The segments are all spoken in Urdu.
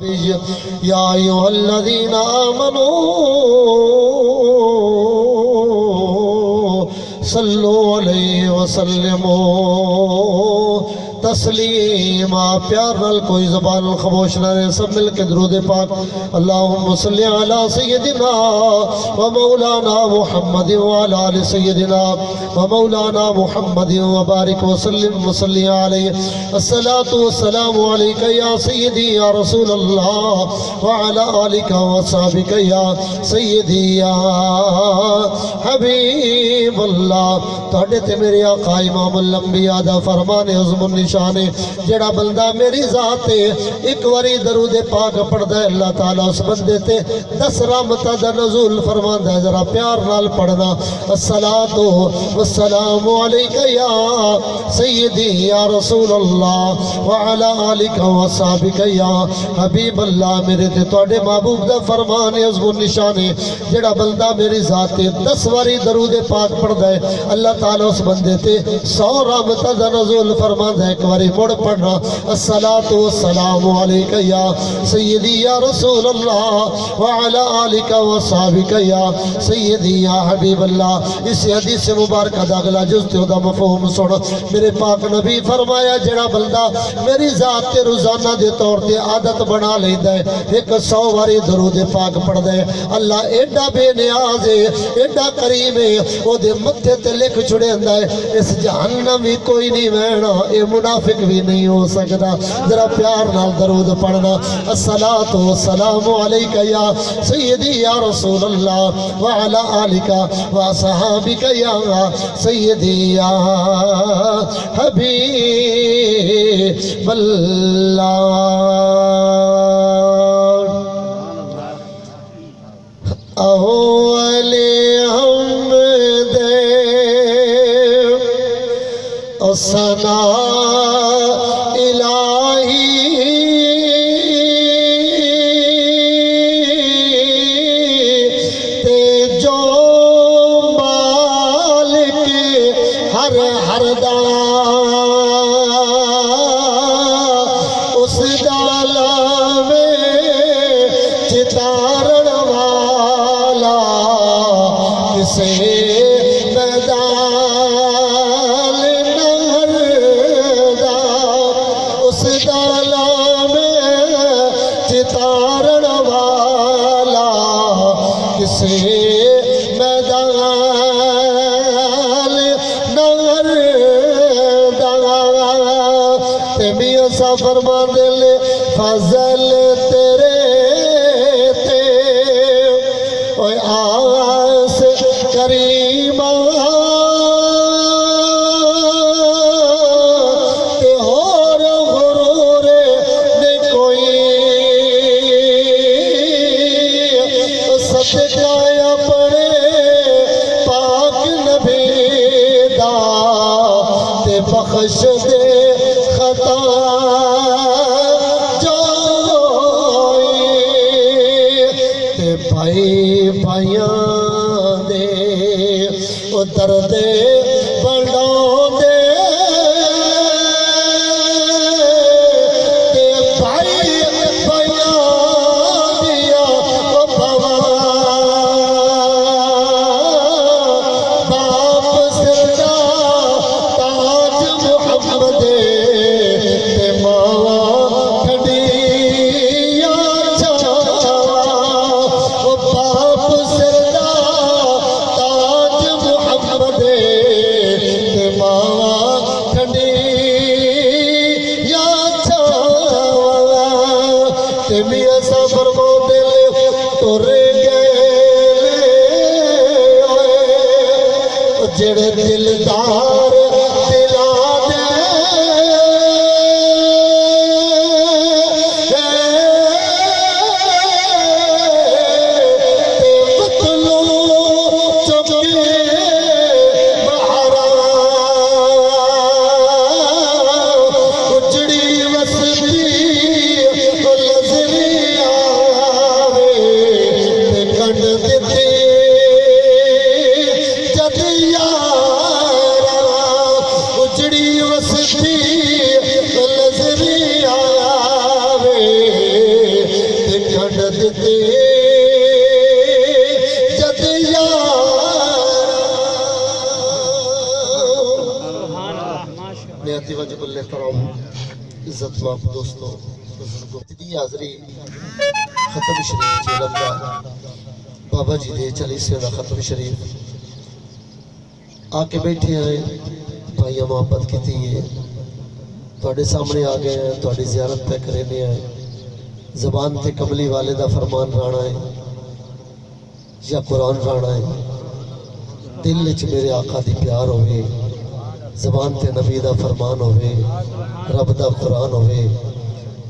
یا ایھا الذین آمنوا صلو علیہ وسلموا تسلیما. پیار نال کوئی زبان خاموش نہ رہے، سب مل کے درود پاک. اللہم صلی علی سیدنا و مولانا محمد وعلی آل سیدنا و مولانا محمد وبارک وسلم وصلی علیہ. الصلاة والسلام علیکہ یا سیدی یا رسول اللہ وعلی آلکہ وصحبکہ یا سیدی یا حبیب اللہ. تہاڈے تے میرے آقا امام الانبیاء دا فرمان عظم النشان ہے، جڑا بندہ میری ذات ہے ایک واری درود پاک پڑھدا ہے اللہ تعالیٰ اس بندے تے 10 رحمتاں دا نزول فرماندا ہے. ذرا پیار نال پڑھنا. الصلاۃ والسلام علیک یا سیدی یا رسول اللہ وعلی آلک وصحبک یا حبیب اللہ. میرے تے تواڈے محبوب دا فرمان عظم النشان ہے، جڑا بندہ میری ذات تے 10 واری درود پاک پڑھدا ہے اللہ تعالیٰ اس بندے تے 100 رحمتاں دا نزول فرماندا ہے. ایک واری مڑ پڑھنا. الصلاۃ والسلام علیک یا سیدی یا رسول اللہ وعلی آلک وصحبک یا سیدی یا حبیب اللہ. اس حدیث مبارکہ دا اگلا جز تے دا مفہوم سن. میرے پاک نبی فرمایا جڑا بندہ میری ذات تے روزانہ دے طور تے عادت بنا لیندا ہے 100 واری درود پاک پڑھدا ہے، اللہ ایڈا بے نیاز ہے، ایڈا کریم ہے، او دے متھے تے لکھ چھڑیندا ہے اس جہنم وی کوئی نہیں وہنا، اے منافق بھی نہیں ہو سکتا. ذرا پیار نال درود پڑھنا. الصلاۃ والسلام علیک یا سیدی یا رسول اللہ وعلی آلک وصحبک یا سیدی یا حبیب اللہ. اول حمد و ثنا فرما دل فضل تیرے تے اوے آس کریمہ تے ہور غرور نے کوئی صدقہ اپنے پاک نبی دا تے بخش دے خطا بھائیاں دے او درد بڑھاؤ دے بھائیاں دیا او بھوا باپ سردا تاج محمد تے ماوا کھڑی جڑے دلدار دلا دے قتلو چکے بہارا اجڑی وسطی لذری آوے کنڈ دیتے جد یارا تے جد نیاتی واجب اللہ ترام عزت ماب دوستوں بزرگوں دی حاضری ختم شریف چیلم دا بابا جی دے 40 دا ختم شریف آکے بیٹھے ہیں بھائیہ محبت کی تھی ہے توڑے سامنے آگئے ہیں توڑی زیارت پہ کرنے آئے زبان تے کملی والدہ فرمان رانا ہے یا قرآن رانا ہے دل لچ میرے آقا دی پیار ہوئے زبان تے نبی دا فرمان ہوئے رب دا قرآن ہوئے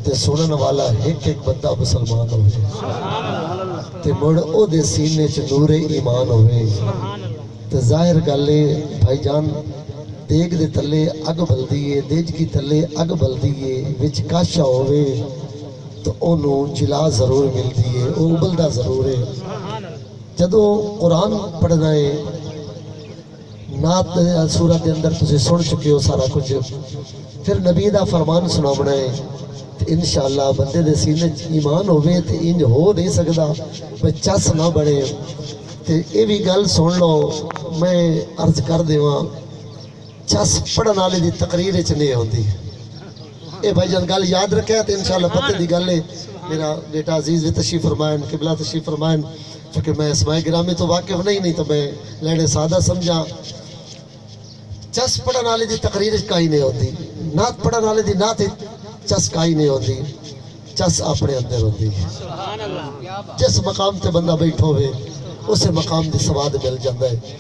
تے سنن والا ایک ایک بندہ مسلمان ہوئے تے مڑ او دے سینے چ نور ایمان ہوئے تے ظاہر گالے بھائی جان دیکھ دے تلے اگ بل دیئے دیج کی تلے اگ بل دیئے وچ کاشا ہوئے تو انہوں جلا ضرور مل دیئے او بلدہ ضرور ہے جدو قرآن پڑھنا ہے نات سورت اندر تُسے سن چکے ہو سارا کچھ پھر نبی دا فرمان سنامنا ہے انشاءاللہ بندے دے سینے ایمان ہوئے تے انج ہو نہیں سکدا میں چس نہ بڑھے تے اے بھی گل سن لو میں عرض کر دیواں چس پڑھن والے دی تقریر وچ نہیں ہوندی اے بھائی جان گل یاد رکھیا تے انشاءاللہ پتہ دی گل ہے میرا بیٹا عزیز بھی تشریف فرمائیں قبلہ تشریف فرمائیں چونکہ میں اسماء گرامی تو واقف نہیں تو میں لینے سادہ سمجھا چس پڑھن والے دی تقریر کہیں نہیں ہوتی نعت پڑھن والے دی نعت چس کہیں نہیں ہوتی چس اپنے اندر ہوتی جس مقام تے بندہ بیٹھو ہوئے اسے مقام دی سواد مل جاندہ ہے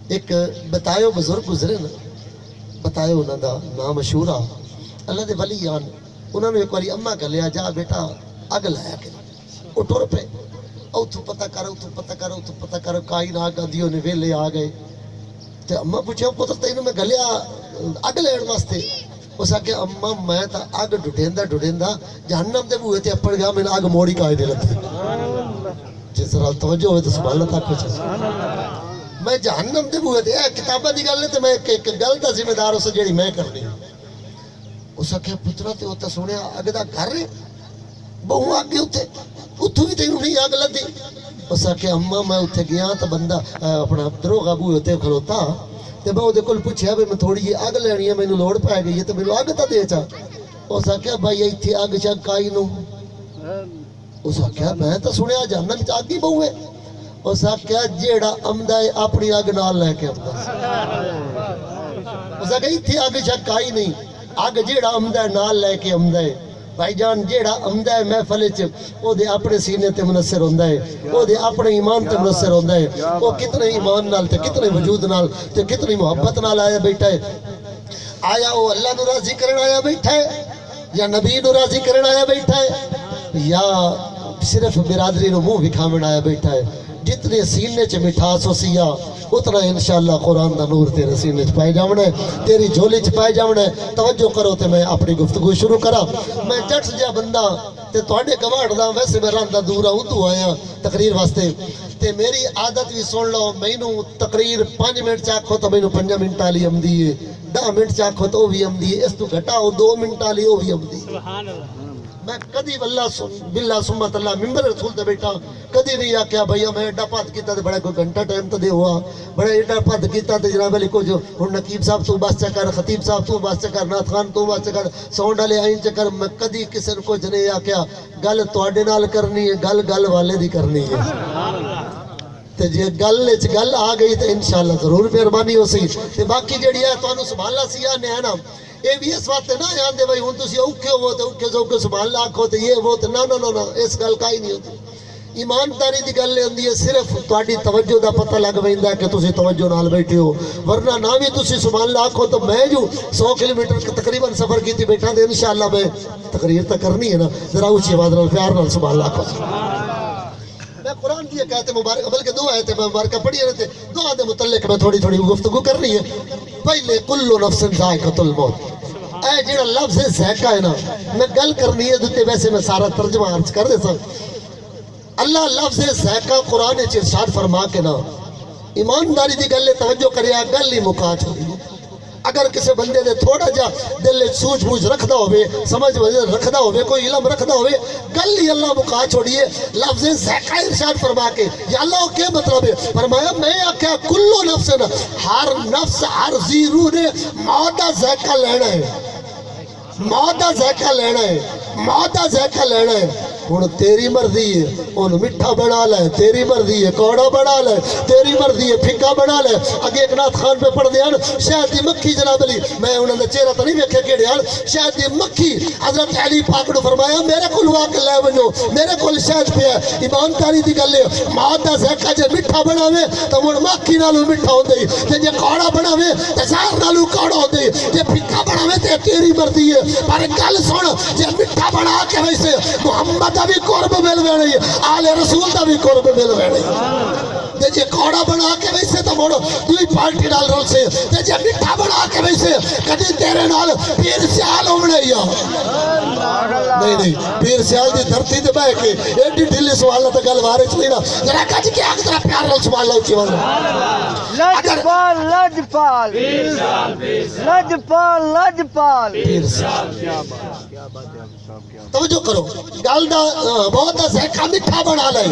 ایک بتایو بزرگ گزرے نا بتایو انہوں دا نام مشہورہ اللہ دے ولی آن انہوں نے ایک والی اممہ کا لیا جا بیٹا اگ لایا کہ وہ ٹور پہ او تو پتہ کرو کائن آگا دیو نے ویلے آگئے تے اممہ پوچھے پتر تینوں میں گلیا اگ لیڑ واسطے اس آکے اممہ میں تا اگ ڈھوٹیندہ جہنم دے بوئے تے اپڑ گیا میں اگ موڑی کائے دے لگتے جس طرح توجہ ہوئے تو سبحان اللہ تھا کچھ میں جہنم دے بوئے تے کتابہ دی گل نے تے میں ایک گل دا ذمہ دار اسے جیڑی میں کرنی اس آکے پترہ تے ہوتا سونے اگ دا گھر رہے بہو آگے ہوتے اتھو بھی تینوں نہیں آگ لگ دی اس آکے اممہ میں اتھے گیا تا بندہ اپنا دروغہ بوئے ہوتے کھلوتا تے میں دے کل پوچھیا بھی میں تھوڑی یہ آگ لینی ہے میں نے لوڑ پائے گئی ہے تو میں نے آگ تا دے چاہ اس آکے بھائی اتھی آگ چاہ کائی نو اس آکے میں تا سنے جہنم آگی بہو ہے اس آکے جیڑا امدہ اپنی آگ نال لے کے امدہ اس آکے اتھی آگ چاہ کائی نہیں آگ جیڑا امدہ نال لے کے امدہ بھائی جان جیڑا امدہ ہے محفل چ او دے اپنے سینے تے منصر ہوندا ہے او دے اپنے ایمان تے منصر ہوندا ہے او کتنے ایمان نال تے کتنے وجود نال تے کتنی محبت نال آیا بیٹھا ہے آیا او اللہ نو راضی کرن آیا بیٹھا ہے یا نبی نو راضی کرن آیا بیٹھا ہے یا صرف برادری نو منہ وکھاون آیا بیٹھا ہے جتنے سینے چ مٹھاس ہو سیا اتنا انشاءاللہ قرآن دا نور تیرے سینے چ پائے جاونا ہے تیری جھولی چ پائے جاونا ہے توجہ کرو تے میں اپنی گفتگو شروع کرا میں جٹ جا بندہ تے توڑے گواڑ دا ویسے میں راندہ دورا ہوں تو آیا تقریر واسطے تے میری عادت بھی سن لو میں نو تقریر 5 منٹ چاکھو تو میں نو 5 منٹ آلی ہم دیئے 10 منٹ چاکھو تو بھی ہم دیئے اس تو گھٹاؤ 2 منٹ آلی وہ بھی ہم دیئے میں کدی باللہ سمت اللہ ممبر رسول دے بیٹا کدی نہیں آکیا بھئیہ میں ایڈا پات کیتا دے بڑا کوئی گھنٹہ ٹائم تا دے ہوا بڑا ایڈا پات کیتا دے جناب علی کو جو نقیب صاحب تو باس چکر خطیب صاحب تو باس چکر نات خان تو باس چکر سونڈ علی آئین چکر میں کدی کسی کو جنے آکیا گل توڑے نال کرنی ہے گل والے دی کرنی ہے تے جے گل آ گئی تے انشاءاللہ ضرور مہربانی ہو سی تے باقی جڑی ہے تو انہوں سبحانہ سیاہ نے ہے نا اے بھی اس وقت نہ یاد دے بھائی ہوں تسی اوکھے ہو تے اوکھے سوکھے سبحان اللہ آکھو تے یہ وہ تے نا اس گل کا ہی نہیں ہوتی ایمانداری دی گل ہوندی ہے صرف تہاڈی توجہ دا پتہ لگ ویندا ہے کہ تسی توجہ نال بیٹھے ہو ورنہ نہ بھی تسی سبحان اللہ آکھو تو میں جو 100 کلومیٹر تقریباً سفر کیتی بیٹھا تے انشاءاللہ میں تقریر تا کرنی ہے نا ذرا اونچی آواز نال پیار نال سبحان اللہ آکھو میں قرآن کی ایک آیت مبارک بلکہ 2 آیتیں مبارکہ پڑھی رہتے 2 آیتیں متعلق میں تھوڑی گفتگو کر رہی ہے پہلے کل نفس ذائقۃ الموت اے جڑا لفظ ذائقہ ہے نا میں گل کرنی ہے دوتے ویسے میں سارا ترجمہ عرض کر دیتا اللہ لفظ ذائقہ قرآن ارشاد فرما کے نا ایمانداری دی گل توجہ کریا گل ہی مکا چھوڑی اگر کسی بندے نے تھوڑا جا دل سوچ بوجھ رکھدا ہوئے سمجھ رکھدا ہوئے کوئی علم رکھدا ہوئے گل ہی اللہ مکا چھوڑیے لفظ ذائقہ ارشاد فرما کے یا اللہ کیا مطلب ہے فرمایا میں آکھیا کلو نفس ہر نفس ہر ذی روح نے موت دا ذائقہ لینا ہے موت دا ذائقہ لینا ہے موت دا ذائقہ لینا ہے ہن تیری مرضی ہے ان میٹھا بنا لے تیری مرضی ہے کوڑا بنا لے تیری مرضی ہے پھکا بنا لے اگے ایک نات خان پہ پڑھ دیاں شہد دی مکھی جناب علی میں انہاں دا چہرہ تو نہیں ویکھیا کیڑے حال شہد دی مکھی حضرت علی پاک نے فرمایا میرے کول وا کے لے ونجو میرے کول شہد پیا ایمانداری دی گل ہے موت دا ذائقہ جے میٹھا بناوے تے ہن مکھی نالوں میٹھا ہوندا ہے تے جے کوڑا بناوے تے زہر نالوں کوڑا ہوندا ہے جے پھکا بناوے تے تیری مرضی ہے پر گل سن جے میٹھا بنا کے ویسے محمد دا بھی قرب مل ویڑی آل رسول دا بھی قرب مل ویڑی تے جے کوڑا بنا کے ویسے تو موڑ دوئی پارٹی نال رل سے تے جے میٹھا بنا کے ویسے کدی تیرے نال پیر سیال ہونے یا نہیں پیر سیال دی دھرتی تے بہ کے ایڈی ڈھلی سوال تے گل وارے چ لینا ذرا کج کے اگ طرح پیار نال سوال لاؤ چی والا لجپال لجپال لجپال لجپال پیر سیال توجہ کرو گل دا بہت دا ذائقہ میٹھا بنا لے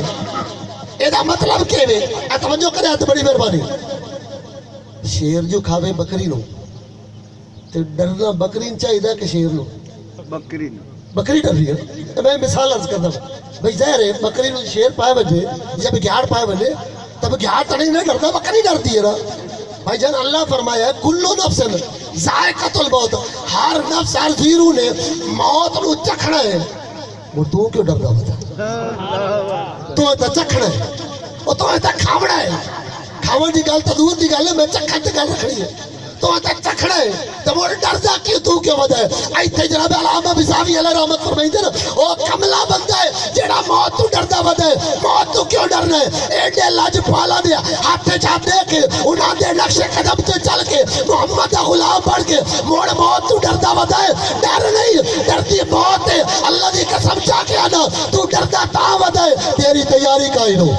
اے دا مطلب کیا ہے توجہ کرے تو بڑی مہربانی شیر جو کھاوے بکری نو تے ڈرنا بکری چاہیے کہ شیر نو بکری ڈر رہی ہے میں مثال عرض کرتا ہوں بھئی ظاہر ہے بکری نو شیر پائے بجے یا بگیاڑ پائے بجے تب بگیاڑ تو نہیں ڈرتا بکری ڈرتی ہے نا بھائی جان اللہ فرمایا ہے کلو نفس ذائقۃ الموت ہر نفس ہر زیرو نے موت نو چکھنا ہے وہ تو کیوں ڈردا بتا تو تے چکھنا ہے وہ تو تے کھاونا ہے کھاون دی گل تو دور دی گل ہے میں چکھن تے گل رکھنی ہے تو تے چکھنا ہے تے وہ ڈردا کیوں کیوں ودا ہے ایتھے جناب علامہ بزاوی علیہ رحمت فرمائندے نا او کملا بندہ ہے جیڑا موت تو ڈردا ودا ہے موت تو کیوں ڈرنا ہے ایڈے لج پالا دے ہاتھ چا دے کے انہاں دے نقش قدم تے چل کے محمد دا غلام بن کے موڑ موت تو ڈردا ودا ہے ڈر نہیں ڈردی موت ہے اللہ دی قسم چا کے آنا تو ڈردا تا ودا ہے تیری تیاری کائیں ہو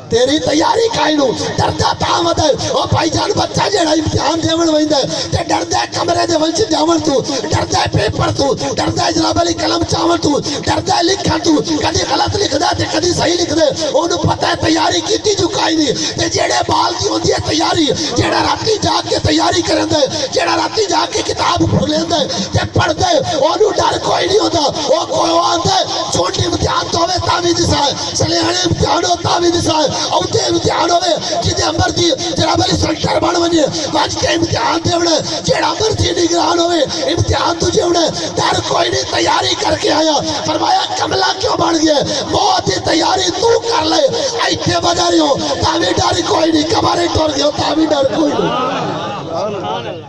تیری تیاری کائیں ہو ڈردا تا ودا ہے او بھائی جان بچہ جیڑا امتحان دیون ویندا ہے تے ڈردا ہے کمرے دے وچ جاون تو ڈردا ہے پیپر تو ڈردا ہے جناب علی قلم چاون تو ڈردا ہے لکھن تو کدی غلط لکھدا تے کدی صحیح لکھدا اونوں پتہ ہے تیاری کیتی جو کائیں نہیں تے جیڑے بال دی ہوندی ہے تیاری جیڑا راتی جاگ کے تیاری کرندا ہے جیڑا راتی جاگ کے کتاب پڑھ لیندا ہے تے پڑھدا ہے اونوں ڈر کوئی نہیں ہوندا او کوئی آندا ہے چھوٹی امتحان تو ہوے تا وی دسا ہے سلیحانے امتحان ہو تا وی دسا ہے اوتے امتحان ہوے جدے مرضی جناب علی سینٹر بن ونجے وج کے امتحان دیونا جیڑا مرضی نگران ہوے امتحان تجھے ہونا ڈر کوئی نہیں تیاری کر کے آیا فرمایا کملا کیوں بن گیا موت دی تیاری تو کر لے ایتھے بجا رہی ہو تاوی ڈر کوئی نہیں کمارے ٹر گئے تاوی ڈر کوئی نہیں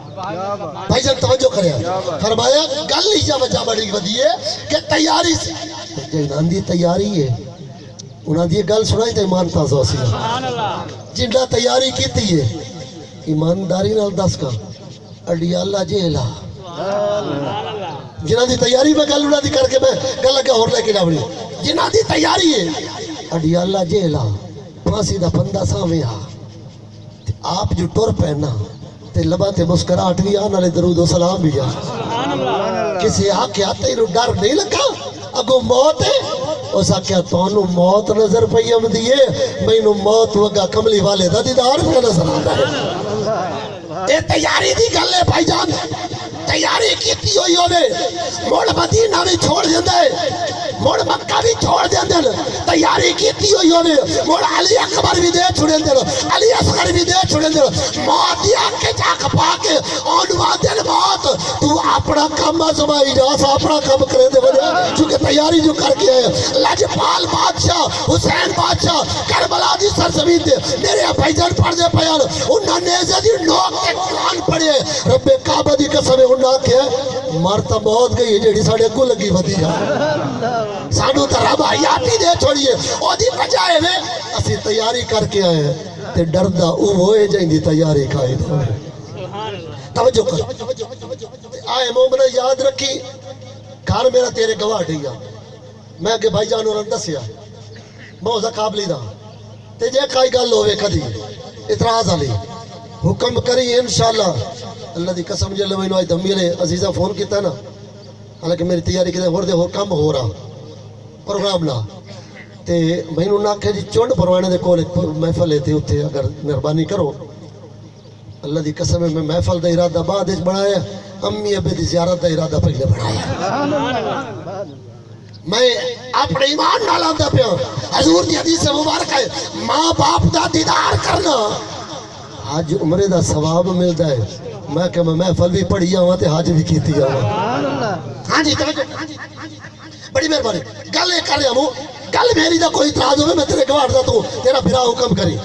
بھائی جان توجہ کرے فرمایا گل ہی جا وجہ بڑی ودی ہے کہ تیاری سے جنان دی تیاری ہے انہاں دی گل سنائی تے ایمان تازہ سی جنہاں تیاری کیتی ہے ایمانداری نال دس کا اڈیالہ جیلا جنہاں دی تیاری میں گل انہاں دی کر کے میں گل لگا اور لے کے جاونی جنہاں دی تیاری ہے اڈیالہ جیلا پھانسی دا بندہ سامنے آ آپ جو ٹر پہنا تے لبا تے مسکراہٹ بھی آ نالے درود و سلام بھی آ کسی آکھیا تینوں ڈر نہیں لگا اگو موت ہے اس آکھیا تانوں موت نظر پئی آمدی ہے مینوں موت وگا کملی والے دا دیدار پہ نظر آندا ہے اے تیاری دی گل ہے بھائی جان تیاری کیتی ہوئی ہوے موڑ مدینہ بھی چھوڑ دیندا ہے موڑ مکہ بھی چھوڑ دیندے تیاری کیتی ہوئی ہوے موڑ علی اکبر بھی دے چھڑے دے علی اصغر بھی دے چھڑے دے موت دی آنکھ چاک پا کے اونوا دے موت تو اپنا کام آزمائی جا سا اپنا کام کرے دے وجہ چونکہ تیاری جو کر کے آئے لجپال بادشاہ حسین بادشاہ کربلا دی سرزمین دے میرے بھائی جان پڑھ دے پیان انہاں نیزے دی نوک تے قرآن پڑھے رب کعبہ دی قسم انہاں کہ مرتا موت گئی جیڑی ساڑے کو لگی ودی جا سانو تا رب حیاتی دے چھوڑیے او دی بجائے میں اسی تیاری کر کے آئے تے ڈردہ او ہوئے جائیں دی تیاری کھائی دے توجہ کر آئے مومنہ یاد رکھی گھر میرا تیرے گواہ ڈھیا میں کہ بھائی جانو رندہ سیا موزہ قابلی دا تے جے کائی گل ہوئے کدی اتراز علی حکم کری انشاءاللہ اللہ دی قسم جل وعلا آج دمی نے عزیزہ فون کیتا نا حالانکہ میری تیاری کی ہور دے ہو کم ہو رہا پروگرام لا تے میں انہوں نے آکھا جی چونڈ پروانے دے کول ایک محفل لیتے ہوتے اگر مہربانی کرو اللہ دی قسم ہے میں محفل دا ارادہ بعد اس بڑھایا امی ابے دی زیارت دا ارادہ پہلے بڑھایا میں اپنے ایمان نال آندا پیا حضور دی حدیث مبارک ہے ماں باپ دا دیدار کرنا حج عمرے دا ثواب ملتا ہے میں کہ میں محفل بھی پڑھی آواں تے حج بھی کیتی آواں ہاں جی توجہ بڑی مہربانی گل یہ کر رہا ہوں گل میری دا کوئی اعتراض ہوئے میں تیرے گواڑ دا تو تیرا بھرا حکم کری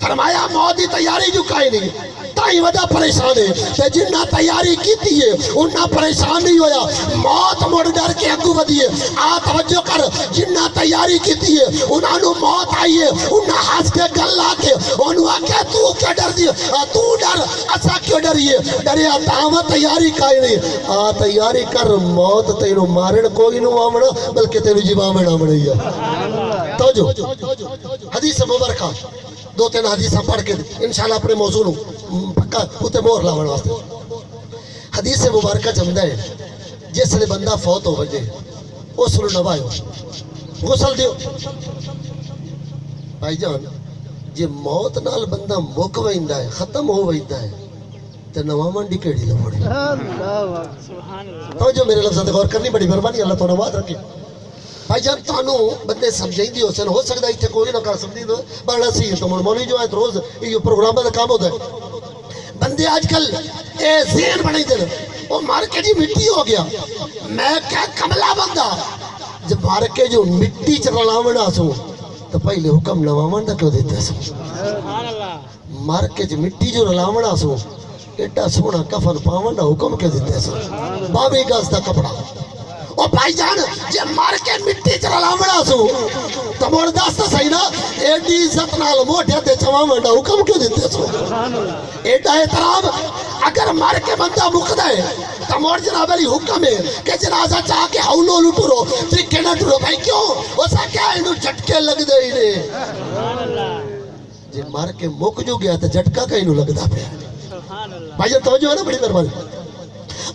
فرمایا موت دی تیاری جو کائے نہیں تائیں وجہ پریشان ہے تے جنہ تیاری کیتی ہے انہاں پریشان نہیں ہویا موت مڑ ڈر کے اگو ودیے آ توجہ کر جنہ تیاری کیتی ہے انہاں نو موت آئی ہے انہاں ہنس کے گل لا کے انہوں آکے تو کیا ڈر دی تو ڈر اسا کیوں ڈریے ڈریا تاں تیاری کائے نہیں آ تیاری کر موت تینوں مارن کوئی نو آونا بلکہ تینوں جیوامن آمنی ہے توجہ حدیث مبارکہ دو تین حدیث پڑھ کے انشاءاللہ اپنے موضوع پکا ہوتے مور لاؤن واسطے حدیث مبارکہ جمدہ ہے جس نے بندہ فوت ہو وجے اس نے نوائیو غسل دیو بھائی جان جی موت نال بندہ مک ویندہ ہے ختم ہو ویندہ ہے تو نوامن ڈی کیڑی لوڑی تو جو میرے لفظات غور کرنی بڑی مہربانی اللہ تو نواز رکھے بھائی جان تانوں بندے سمجھیں دی ہو سکتا ہے کوئی نہ کر سمجھی دو بڑا سی تو مولوی جو ہے روز یہ پروگرام کا کام ہوتا ہے بندے آج کل اے ذہن بنائی دے وہ مار کے جی مٹی ہو گیا میں کیا کملا بندہ جب مار کے جو مٹی چلاونا سو تو پہلے حکم نوامن دا کیوں دیتے سو مار کے جو مٹی جو رلاونا سو ایڈا سونا کفن پاون دا حکم کیوں دیتے سو باوی گاز دا کپڑا او بھائی جان جے مار کے مٹی چلاونا سو تو موڑ داستا صحیح نا ایڈی عزت نال موٹے تے چواونا حکم کیوں دیتے سو ایڈا احترام اگر مار کے بندہ مقدہ ہے تو موڑ جناب علی حکم ہے کہ جنازہ چاہ کے ہولو لٹو رو ترکے نہ ٹرو بھائی کیوں وہ سا کیا انہوں جھٹکے لگ دے انہیں جی مار کے مک جو گیا تو جھٹکا کا انہوں لگ دا پہ بھائی جان توجہ ہے نا بڑی مہربانی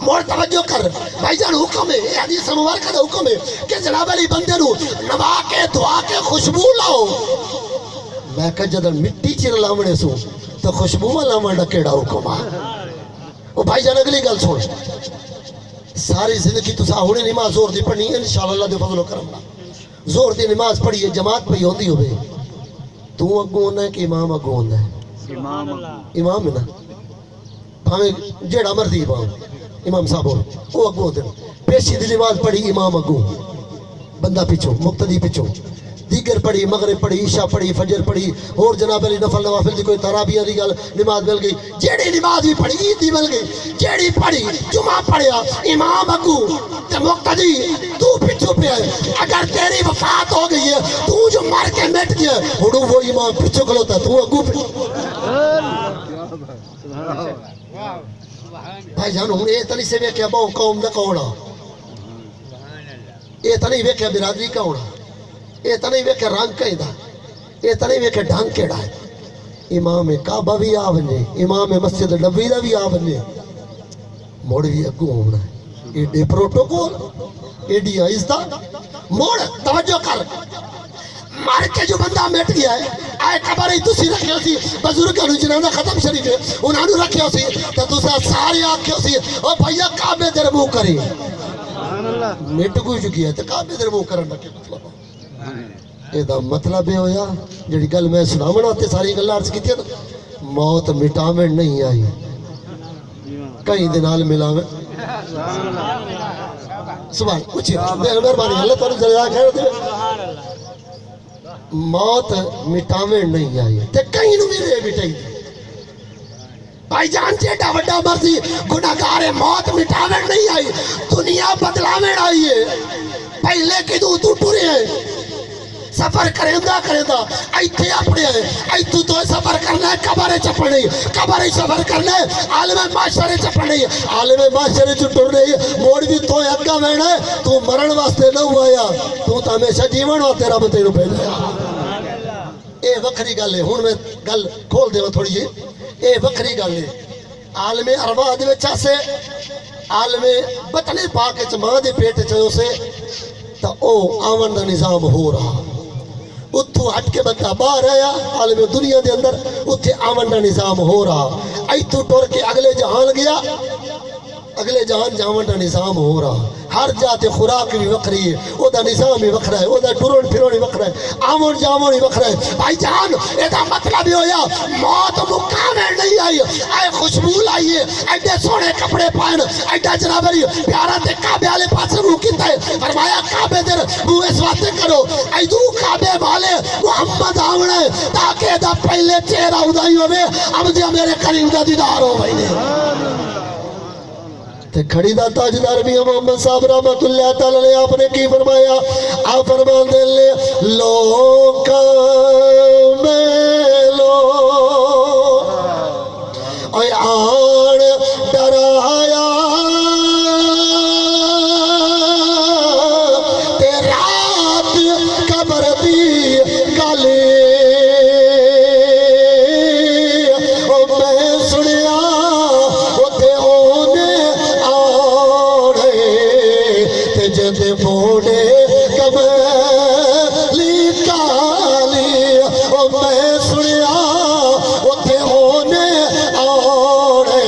موڑ توجہ کر بھائی جان حکم ہے یہ حدیث مبارکہ دا حکم ہے کہ جناب علی بندے نو نوا کے دعا کے خوشبو لاؤ میں کہ جدر مٹی چیر لاؤنے سو تو خوشبو میں لاؤنے کیڑا حکم ہے وہ بھائی جان اگلی گل سوڑ ساری زندگی تو ساہونے نماز زور دی پڑھنی انشاءاللہ اللہ دے فضل و کرم زور دی نماز پڑھی ہے جماعت پہ ہوندی ہوئے تو اگو ہونا ہے کہ امام اگو ہونا ہے امام ہے نا ہمیں جیڑا مرضی امام صاحب وہ اگو ہوتے ہیں پیشی دی نماز پڑھی امام اگو بندہ پیچھو مقتدی پیچھو دیگر پڑھی مغرب پڑھی عشاء پڑھی فجر پڑھی اور جناب علی نفل نوافل دی کوئی تراویح دی گل نماز مل گئی جیڑی نماز بھی پڑھی عید دی مل گئی جیڑی پڑھی جمعہ پڑھیا امام اگو تے مقتدی تو پیچھو پہ ہے اگر تیری وفات ہو گئی ہے تو جو مر کے مٹ گیا ہڑو وہ امام پیچھو کھلوتا ہے تو اگو بھائی جان ہوں یہ تنی سے ویکھیا باؤ قوم دا کونا یہ تنی ویکھیا برادری کا ہونا یہ تنی ویکھیا رنگ کہیں دا یہ تنی ویکھیا ڈھنگ کیڑا ہے امام کعبہ بھی آونے امام مسجد نبوی دا بھی آونے موڑ بھی اگو ہونا ہے ایڈے پروٹوکول ایڈی آئزدہ موڑ توجہ کر مار کے جو بندہ میٹ گیا ہے آئے قبر ہی تسی رکھے ہو سی بزرگاں نو جنازہ ختم شریف ہے انہاں نو رکھے ہو سی تو تسا سارے آکھے ہو سی او بھیا کعبے در منہ کرے میٹ کو چکی ہے تو کعبے در منہ کرن رکھے مطلب اے دا مطلب ہے ہویا جڑی گل میں سناونا تے ساری گلاں عرض کیتی ہے موت مٹاویں نہیں آئی کہیں دے نال ملاویں سبحان کچھ مہربانی اللہ تعالی جزا خیر دے موت مٹاویں نہیں آئی تے کہیں نو بھی رے مٹائی بھائی جان جیڑا وڈا مرضی گناہگار موت مٹاویں نہیں آئی دنیا بدلاویں آئی ہے پہلے کدو تو ٹرے ہیں سفر کریں دا ایتھے اپنے ہیں ایتھو تو سفر کرنا ہے قبر چپنے قبر سفر کرنا ہے عالم معاشرے چپنے عالم معاشرے چٹرنے موڑ بھی تو اگا وینا ہے تو مرن واسطے نہ ہوا یا تو ہمیشہ جیون واسطے رب تینوں پہلے اے وکری گل ہے ہن میں گل کھول دیواں تھوڑی جی اے وکری گل ہے عالم ارواح دے وچ اسے عالم بطن پاک وچ ماں دے پیٹ وچ اسے تا او آون دا نظام ہو رہا اتھو ہٹ کے بندہ باہر آیا عالم دنیا دے اندر اتھے آون دا نظام ہو رہا ایتھو ٹر کے اگلے جہان گیا اگلے جہان جاون دا نظام ہو رہا ہر جاتے خوراک بھی وکری ہے او دا نظام ہی وکرا ہے او دا ٹرون پھرون ہی وکرا ہے آمون جاون ہی وکرا ہے بھائی جان اے دا مطلب ہی ہویا موت مقامے نہیں آئی اے خوشبو آئی ہے ایڈے سونے کپڑے پہن ایڈا جنابری پیارا تے کعبے والے پاس روح کیتا ہے فرمایا کعبے دے روح اس واسطے کرو ایدو کعبے والے محمد آونا ہے تاکہ دا پہلے چہرہ ادائی ہوئے اب جا میرے قریب دا دیدار ہو بھائی نے تے کھڑی دا تاجدار بھی محمد صاحب رحمت اللہ تعالی نے آپ نے کی فرمایا آپ فرمان دے لے لوکا میلو اے آن ڈرایا تے رات قبر دی گلی او میں سنیا اوتے اونے جدے موڑے کملی کالی او میں سنیا اتھے ہونے آڑے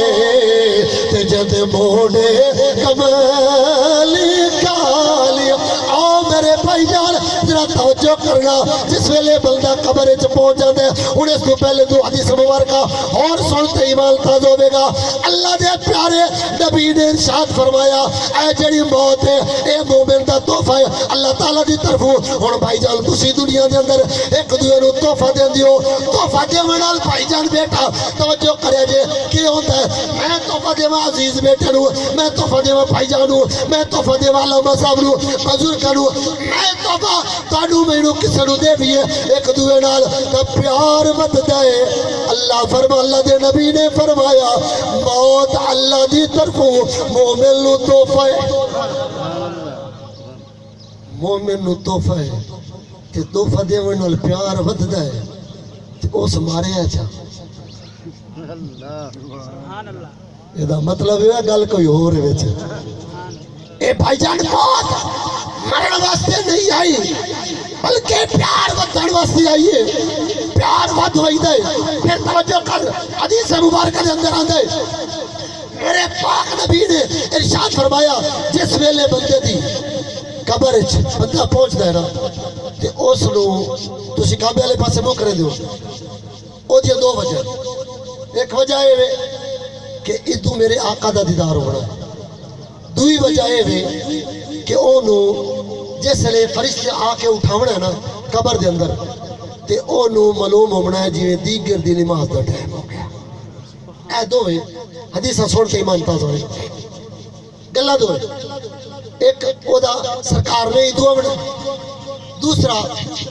تے جدے موڑے کملی کالی آؤ میرے بھائی جان ذرا توجہ کرنا جس ویلے بندہ قبر وچ پہنچ جاندے انہیں اس کو پہلے دو حدیث مبارکہ اور سنتے ایمان تازہ ہوے گا اللہ دے پیارے نبی نے ارشاد فرمایا اے جڑی موت ہے اے مومن دا تحفہ ہے اللہ تعالیٰ دی طرفوں ہن بھائی جان تسی دنیا دے اندر ایک دوسرے نوں تحفہ دیندیو تحفہ دیون نال بھائی جان بیٹا توجہ کرے جے کی ہوندا ہے میں تحفہ دیواں عزیز بیٹے نوں میں تحفہ دیواں بھائی جان نوں میں تحفہ دیواں علامہ صاحب نوں بزرگ نوں میں تحفہ تانوں مینوں کسے نوں دیویے ایک دوسرے نال تے پیار وددا ہے اللہ فرما اللہ دے نبی نے فرمایا موت اللہ دی طرفوں مومن نوں تحفہ ہے مومن نوں تحفہ ہے کہ تحفہ دیون نال پیار وددا ہے تے اس ماریا چا سبحان اللہ اے دا مطلب ہے گل کوئی اور وچ اے بھائی جان موت مرن واسطے نہیں آئی بلکہ پیار ودن واسطے آئی ہے پیار ود ہوئی دے پھر توجہ کر حدیث مبارکہ دے اندر آندے میرے پاک نبی نے ارشاد فرمایا جس ویلے بندے دی قبر وچ بندہ پہنچدا ہے نا تے اس نوں تسی کعبے والے پاسے منہ کرے دیو او دی دو وجہ ایک وجہ اے وے کہ ادو میرے آقا دا دیدار ہونا دوئی وجہ اے وے کہ اونوں جس لے فرشتے آ کے اٹھاونا ہے نا قبر دے اندر تے اونوں معلوم ہونا ہے جویں دیگر دی نماز دا ٹائم ہو گیا اے دوویں حدیثاں سن کے ایمان تازہ ہوئے گلاں دوویں ایک او دا سرکار نے دعا بنا دوسرا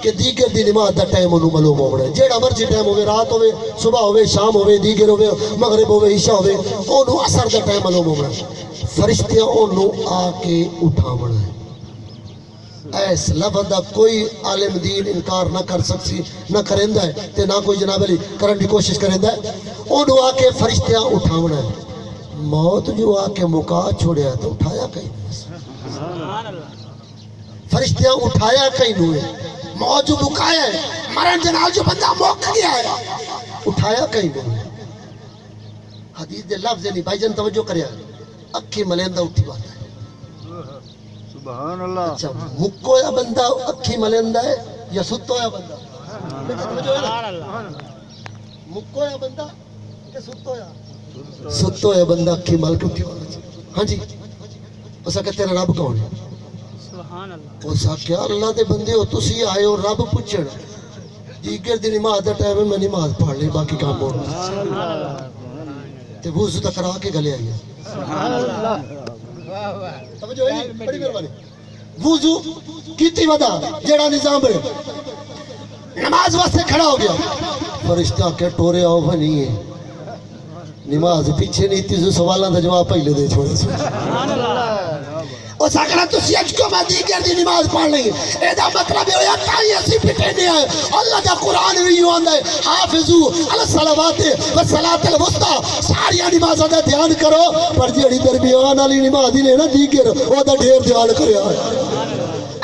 کہ دیگر دی نماز دا ٹائم انہوں معلوم ہونا ہے جیڑا مرضی ٹائم ہوئے رات ہوئے صبح ہوئے شام ہوئے دیگر ہوئے مغرب ہوئے عشاء ہوئے انہوں اثر دا ٹائم معلوم ہونا ہے فرشتیاں انہوں آ کے اٹھاونا ہے ایس لفظ دا کوئی عالم دین انکار نہ کر سکسی نہ کرندہ ہے تے نہ کوئی جناب علی کرن دی کوشش کرندہ ہے انہوں آ کے فرشتیاں اٹھاونا ہے موت جو آ کے مکا چھوڑیا تو اٹھایا کہیں فرشتیاں اٹھایا کہیں نوے موت جو مکایا ہے مرن جنال جو بندہ موقع گیا ہے اٹھایا کہیں نوے حدیث دے لفظ نہیں بھائی جن توجہ کریا اکھی ملیندہ اٹھی بات ہے سبحان اللہ اچھا مکو یا بندہ اکھی ملیندہ ہے یا ستو یا بندہ مکو یا بندہ کہ ستو یا بندہ اکھی مل کے اٹھی بات ہے ہاں جی اسا کہ تیرا رب کون ہے اسا کیا اللہ دے بندے ہو تسی آئے ہو رب پوچھڑ دیگر دی نماز دا ٹائم میں نماز پڑھ لی باقی کام ہو تے وضو تک کرا کے گلے آئی ہے توجہ ہے بڑی مہربانی وضو کیتی ودا جیڑا نظام ہے نماز واسطے کھڑا ہو گیا فرشتہ کے ٹورے آؤ بنی ہے نماز پیچھے نہیں تھی سوالاں دا جواب پہلے دے چھوڑے اس آخر تسی اج کو میں دیگر دی نماز پڑھ لیں اے دا مطلب ہویا تائی اسی پٹھنے آئے اللہ دا قرآن بھی یوں آندہ ہے حافظو علی الصلوات والصلاۃ الوسطی ساری نمازاں دا دھیان کرو پر جیڑی درمیان والی نماز ہی نے نا دیگر او دا ڈھیر دھیان کریا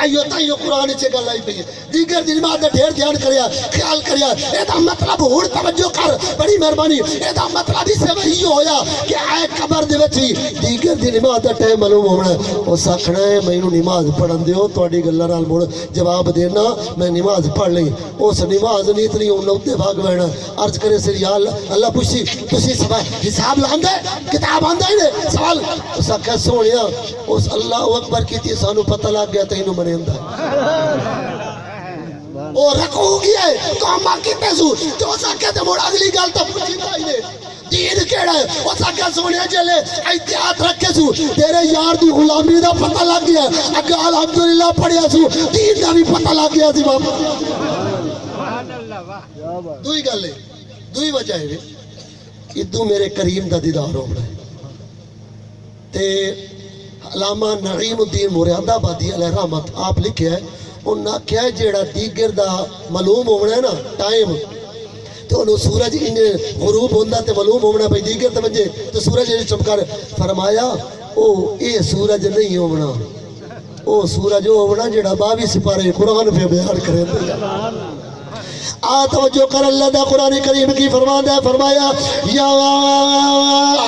ایو تائیو قرآن چے گل آئی پئی دیگر دی نماز دا ڈھیر دھیان کریا خیال کریا اے دا مطلب ہن توجہ کر بڑی مہربانی اے دا مطلب اس سے وہی ہویا کہ اے قبر دے وچ دیگر دی نماز دا ٹائم معلوم ہونا او سکھنا ہے مینوں نماز پڑھن دیو تہاڈی گلاں نال مڑ جواب دینا میں نماز پڑھ لئی اس نماز نہیں اتنی ہن اوتے بھاگ وینا عرض کرے سر یا اللہ پوچھی تسی حساب لاندے کتاب آندا ہے سوال اس کہ سونیا اس اللہ اکبر کیتی سانو پتہ لگ گیا تینوں منیندا او رکھو گیا ہے کاما کیتے سو تو اس کہ تے مڑ اگلی گل تو پوچھی ہی نہیں دین کیڑا ہے اس کہ سونیا چلے احتیاط رکھے سو تیرے یار دی غلامی دا پتہ لگ گیا اگے الحمدللہ پڑھیا سو دین دا بھی پتہ لگ گیا سی بابا سبحان اللہ واہ دوئی گل ہے دوئی وجہ ہے ادو میرے کریم دا دیدار ہونا ہے تے علامہ نعیم الدین مراد آبادی علیہ رحمت آپ لکھے ہے انہاں کیا ہے جیڑا دیگر دا معلوم ہونا ہے نا ٹائم تو انہوں سورج ان غروب ہوندہ تے معلوم ہونا بھئی دیگر تے بنجے تو سورج انہیں چمکار فرمایا او اے سورج نہیں ہونا او سورج ہونا جیڑا 22 سپارے قرآن پہ بیان کریں توجہ کر اللہ دا قرآن کریم کی فرمان ہے فرمایا یا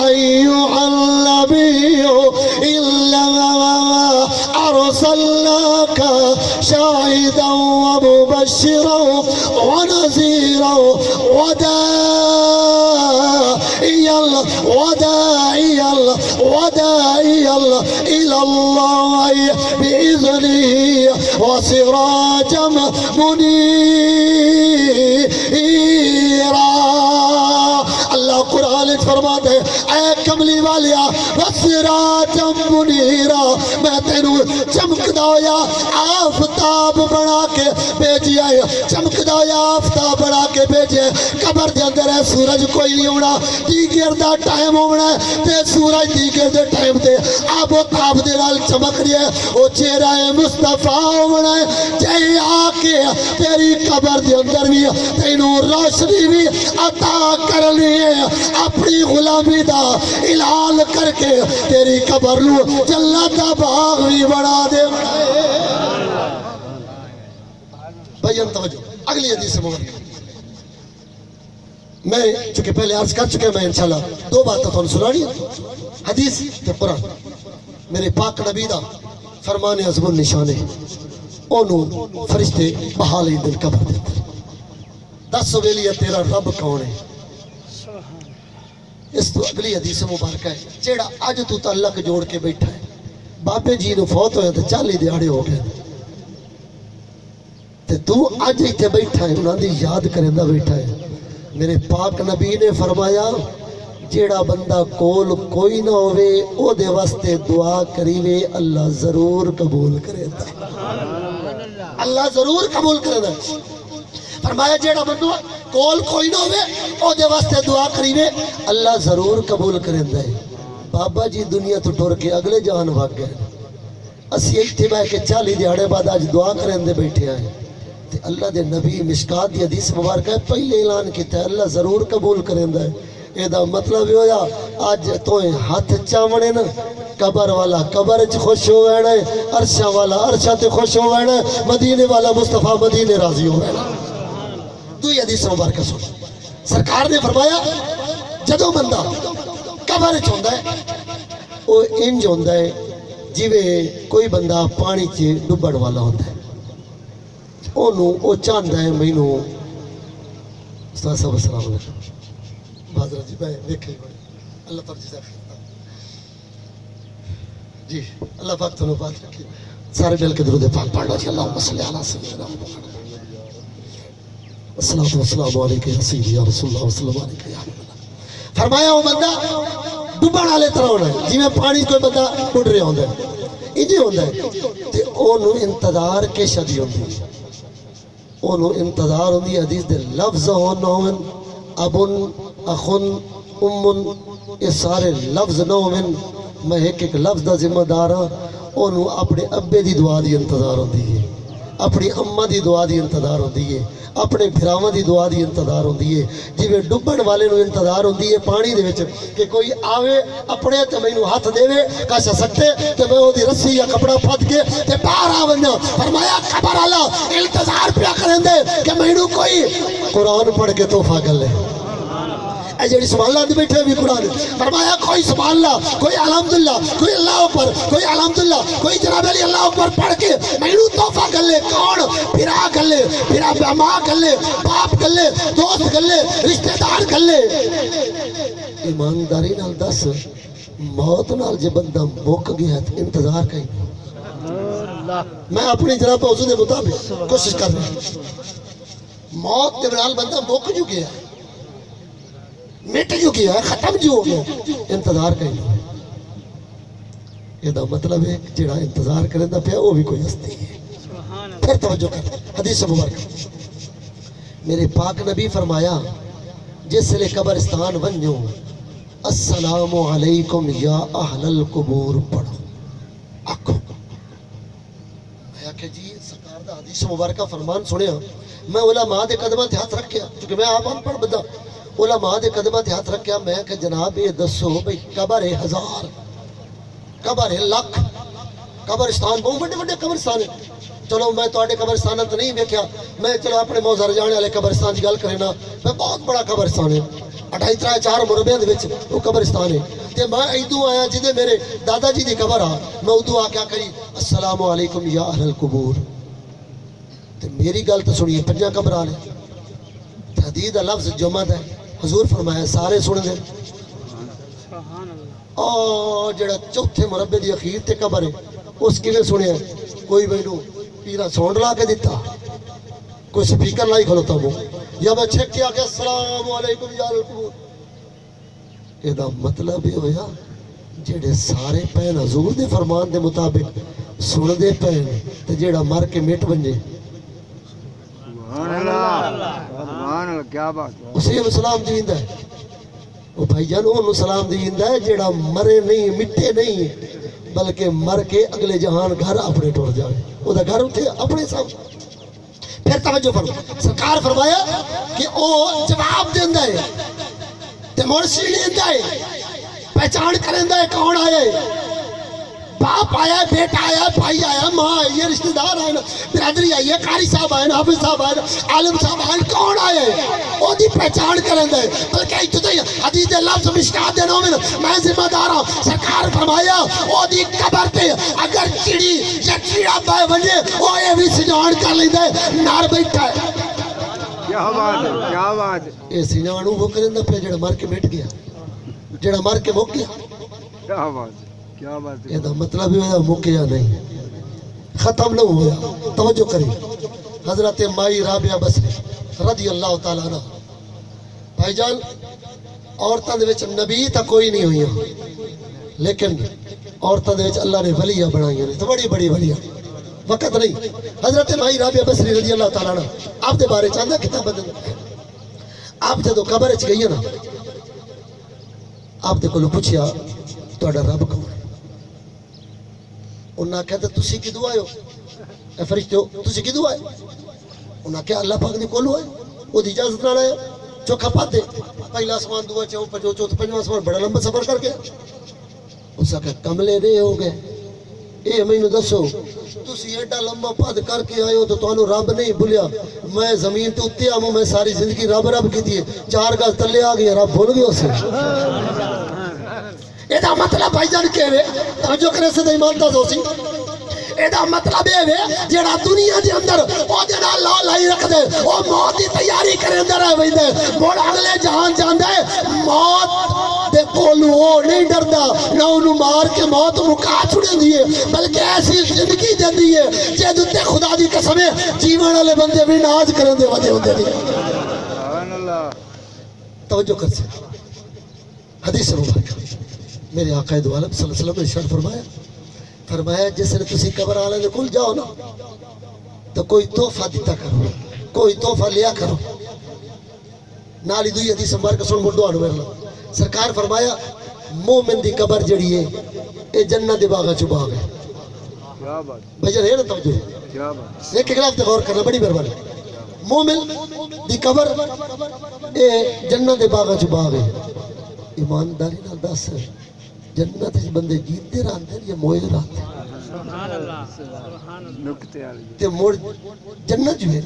ایوہ النبی الا ارسلناک شاہدا ومبشرا ونذیرا وداعیا الى اللہ بإذنہ وسراجا منیرا اللہ قرآن فرماتا ہے اے کملی والیا وسراجا منیرا میں تینوں چمکدا ہویا آفتاب بنا کے بھیجیا ہے چمکدا ہویا آفتاب بنا کے بھیجے قبر دے اندر ہے سورج کوئی نہیں ہونا دیگر دا ٹائم ہونا ہے تے سورج دیگر دے ٹائم تے آب و تاب دے نال چمک رہی ہے او چہرہ مصطفیٰ ہونا ہے جے آ کے تیری قبر دے اندر بھی تینوں روشنی بھی عطا کرنی ہے اپنی غلامی دا الہال کر کے تیری قبر نو جنت دا باغ بھی بنا دے بھائیان توجہ اگلی حدیث مبارک میں چونکہ پہلے عرض کر چکے میں انشاءاللہ دو باتیں تو سنانی حدیث تے قرآن میرے پاک نبی دا فرمان عظم النشان ہے انہوں فرشتے بحالی دل قبر دیتے دس ویلی تیرا رب کون ہے اس تو اگلی حدیث مبارکہ ہے جیڑا آج تو تعلق جوڑ کے بیٹھا ہے بابے جی نو فوت ہویا تو 40 دیہاڑے ہو گئے تے تو آج ہی تے بیٹھا ہے انہاں دی یاد کرندہ بیٹھا ہے میرے پاک نبی نے فرمایا جیڑا بندہ کول کوئی نہ ہوئے او دے واسطے دعا کریوے اللہ ضرور قبول کرے دا اللہ ضرور قبول کرے دا فرمایا جیڑا بندہ کول کوئی نہ ہوئے او دے واسطے دعا کریوے اللہ ضرور قبول کرے دا بابا جی دنیا تو ٹور کے اگلے جان بھاگ گئے اسی اتباع کے 40 دیہاڑے بعد آج دعا کریں دے بیٹھے آئے تے اللہ دے نبی مشکات دی حدیث مبارکہ ہے پہلے اعلان کیتا ہے اللہ ضرور قبول کریں دا ہے اے دا مطلب ہویا آج تویں ہاتھ چاونے نا قبر والا قبر چ خوش ہو گئے عرشہ والا عرشہ تے خوش ہو گئے مدینے والا مصطفیٰ مدینے راضی ہو گئے دوئی حدیث مبارکہ سن سرکار نے فرمایا جدو بندہ قبر چ ہوندا ہے او انج ہوندا ہے جیوے کوئی بندہ پانی چ ڈبڑ والا ہوندا ہے اونوں او چاہندا ہے مینوں استاد صاحب السلام علیکم بازر جی میں دیکھے اللہ تعالی جزا جی اللہ پاک تنو بات رکھے سارے مل کے درود پاک پڑھ لو جی اللہم صلی علی سیدنا محمد الصلوۃ والسلام علیکہ یا سیدی یا رسول اللہ وسلم علیکہ یا فرمایا وہ بندہ ڈبن والے طرح ہونا ہے جی میں پانی کوئی بندہ ڈڑ رہا ہوندا ہے انجی ہوندا ہے تے اونوں انتظار کے شدی ہوندی ہے اونوں انتظار ہوندی ہے حدیث دے لفظ ہون ابن اخن امن یہ سارے لفظ نہ ہون میں ایک ایک لفظ دا ذمہ دار ہاں ਉਹਨੂੰ ਆਪਣੇ ਅੱਬੇ ਦੀ ਦੁਆ ਦੀ ਇੰਤਜ਼ਾਰ ਹੁੰਦੀ ਹੈ, ਆਪਣੀ ਅੰਮਾ ਦੀ ਦੁਆ ਦੀ ਇੰਤਜ਼ਾਰ ਹੁੰਦੀ ਹੈ, ਆਪਣੇ ਭਰਾਵਾਂ ਦੀ ਦੁਆ ਦੀ ਇੰਤਜ਼ਾਰ ਹੁੰਦੀ ਹੈ। ਜਿਵੇਂ ਡੁੱਬਣ ਵਾਲੇ ਨੂੰ ਇੰਤਜ਼ਾਰ ਹੁੰਦੀ ਹੈ ਪਾਣੀ ਦੇ ਵਿੱਚ ਕਿ ਕੋਈ ਆਵੇ ਆਪਣੇ ਤੇ ਮੈਨੂੰ ਹੱਥ ਦੇਵੇ ਕਾਸਾ ਸੱਟੇ ਤੇ ਮੈਂ ਉਹਦੀ ਰੱਸੀ ਜਾਂ ਕਪੜਾ ਫੜ ਕੇ ਤੇ ਬਾਹਰ ਆ ਵੰਨਾ। ਫਰਮਾਇਆ ਕਬਰ ਵਾਲਾ ਇੰਤਜ਼ਾਰ ਪਿਆ ਕਰੰਦੇ ਕਿ ਮੈਨੂੰ ਕੋਈ ਕੁਰਾਨ ਪੜ੍ਹ ਕੇ ਤੋਹਫਾ ਕਰ ਲੈ। جڑی سبحان اللہ بیٹھے بھی قرآن فرمایا کوئی سبحان اللہ، کوئی الحمدللہ، کوئی اللہ اکبر، کوئی الحمدللہ، کوئی جناب علی اللہ اکبر پڑھ کے مینوں تحفہ گلے کون پھرا گلے پھرا ماں گلے باپ گلے دوست گلے رشتہ دار گلے۔ ایمانداری نال دس موت نال جے بندہ مک گیا تو انتظار کہیں میں اپنی جناب حضور دے مطابق کوشش کر رہا ہوں۔ موت دے نال بندہ مک جو گیا مٹ جو گیا ہے، ختم جو ہو گیا، انتظار کہیں یہ دا مطلب ہے کہ جڑا انتظار کریں دا پیا وہ بھی کوئی ہستی ہے۔ پھر توجہ کر حدیث مبارک میرے پاک نبی فرمایا جس لئے قبرستان ونجو السلام علیکم یا اہل القبور پڑھو آکھو۔ میں کہ جی سرکار دا حدیث مبارکہ فرمان سنیا میں علماء دے قدمہ تے ہاتھ رکھیا کیونکہ میں آپ ان پڑھ بدا علماء دے قدمہ تے ہاتھ رکھیا میں کہ جناب یہ دسو بھئی قبر ہے ہزار قبر ہے لاکھ قبرستان بہت بڑے بڑے قبرستان ہیں۔ چلو میں تو آٹے قبرستان تو نہیں دیکھا میں چلو اپنے موزر جانے والے قبرستان کی گل کرنا میں بہت بڑا قبرستان ہے 28-4 مربع دے وچ وہ قبرستان ہے تے میں ایدوں آیا جدے میرے دادا جی دی قبر آ میں ادو آ کے کہی السلام علیکم یا اہل القبور تے میری گل تو سنیے پنجاں قبر والے حدیث دا لفظ جمع ہے حضور فرمایا سارے سن دے اور جڑا چوتھے مربع دی اخیر تے قبر ہے اس کی نے سنیا کوئی مینوں پیرا سونڈ لا کے دیتا کوئی سپیکر لائی کھلوتا وہ یا میں چھک کے آگے السلام علیکم یا القبور یہ دا مطلب یہ ہویا جڑے سارے پہن حضور دے فرمان دے مطابق سن دے پہن تے جڑا مر کے مٹ بنجے سبحان اللہ سبحان اللہ کیا بات ہے اسے سلام دیندہ ہے وہ بھائی جان انہوں سلام دیندہ ہے جڑا مرے نہیں مٹے نہیں بلکہ مر کے اگلے جہان گھر اپنے ٹوڑ جائے وہ دا گھر اٹھے اپنے سامنے۔ پھر توجہ فرمایا سرکار فرمایا کہ او جواب دیندہ ہے تے مرسی لیندہ ہے پہچان کرندہ ہے کون آیا ہے باپ آیا ہے بیٹا آیا ہے بھائی آیا ہے ماں آئی ہے رشتہ دار آئے برادری آئی ہے قاری صاحب آئے حافظ صاحب آئے عالم صاحب آئے کون آئے ہیں وہ دی پہچان کرندہ ہے بلکہ اتنے حدیث لفظ مشکات دینا میں ذمہ دار ہوں سرکار فرمایا وہ دی قبر پہ اگر چڑی یا چیڑا بے بنے وہ یہ بھی سجان کر لیندہ ہے نار بیٹھا ہے کیا بات ہے کیا بات ہے یہ سجانوں وہ کرندہ پہ جڑا مر کے بیٹھ گیا جڑا مر کے مک گیا کیا بات ہے کیا بات ہے یہ دا مطلب ہے مکیا نہیں ختم نہ ہوا۔ توجہ کریں حضرت مائی رابعہ بصری رضی اللہ تعالیٰ عنہ بھائی جان عورتاں دے وچ نبی تا کوئی نہیں ہوئی لیکن عورتاں دے وچ اللہ نے ولیہ بنائی ہیں تو بڑی بڑی ولیہ وقت نہیں۔ حضرت مائی رابعہ بصری رضی اللہ تعالیٰ عنہ آپ دے بارے چاہتا کتاب بدل آپ جدو قبر اچ گئی ہے نا آپ دے کو پوچھیا تہاڈا رب کون انہاں کہتے تسی کدو آئے ہو اے فرشتو تسی کدو آئے انہاں کہا اللہ پاک دی کولو آئے وہ دی اجازت نہ آئے چوکھا پات دے پہلا آسمان دعا چاہو پنجو چوتھ پنجو آسمان بڑا لمبا سفر کر کے اس کا کملے دے ہو گئے اے میں نو دسو تسی ایڈا لمبا پاد کر کے آئے ہو تو تانوں رب نہیں بھولیا میں زمین تے اتے آموں میں ساری زندگی رب رب کی دیئے 4 گز تلے آ گیا رب بھول گیا اسے یہ دا مطلب بھائی جان کے ہوئے توجہ کرے سے دا ایمان دا دوسی یہ دا مطلب ہے جیڑا دنیا دے اندر وہ جیڑا اللہ لائی رکھ دے وہ موت دی تیاری کرے اندر ہے وہی دے موڑ اگلے جہان جان دے موت دے کولو وہ نہیں ڈردا نہ انہوں مار کے موت مکا چھڑے دیئے بلکہ ایسی زندگی دے دیئے جے دوتے خدا دی قسم ہے جیون والے بندے بھی ناز کریں دے وجہ ہوندے دیئے سبحان اللہ توجہ کر سے حدیث مبارک میرے آقا دو عالم صلی اللہ علیہ وسلم نے ارشاد فرمایا جس نے تسی قبر والے نے کل جاؤ نا تو کوئی تحفہ دیتا کرو کوئی تحفہ لیا کرو نالی دوئی حدیث مبارک سن مردو آنو میرے اللہ سرکار فرمایا مومن دی قبر جڑی ہے اے جنت دی باغا چو باغ ہے کیا بات بھجن ہے نا توجہ کیا بات ایک ایک لفظ غور کرنا بڑی مہربانی مومن دی قبر اے جنت دے باغ چ باغ ہے ایمانداری نال دس جنت وچ بندے جیتے رہندے یا موئے رہندے نکتے والی تے مڑ جنت جو ہے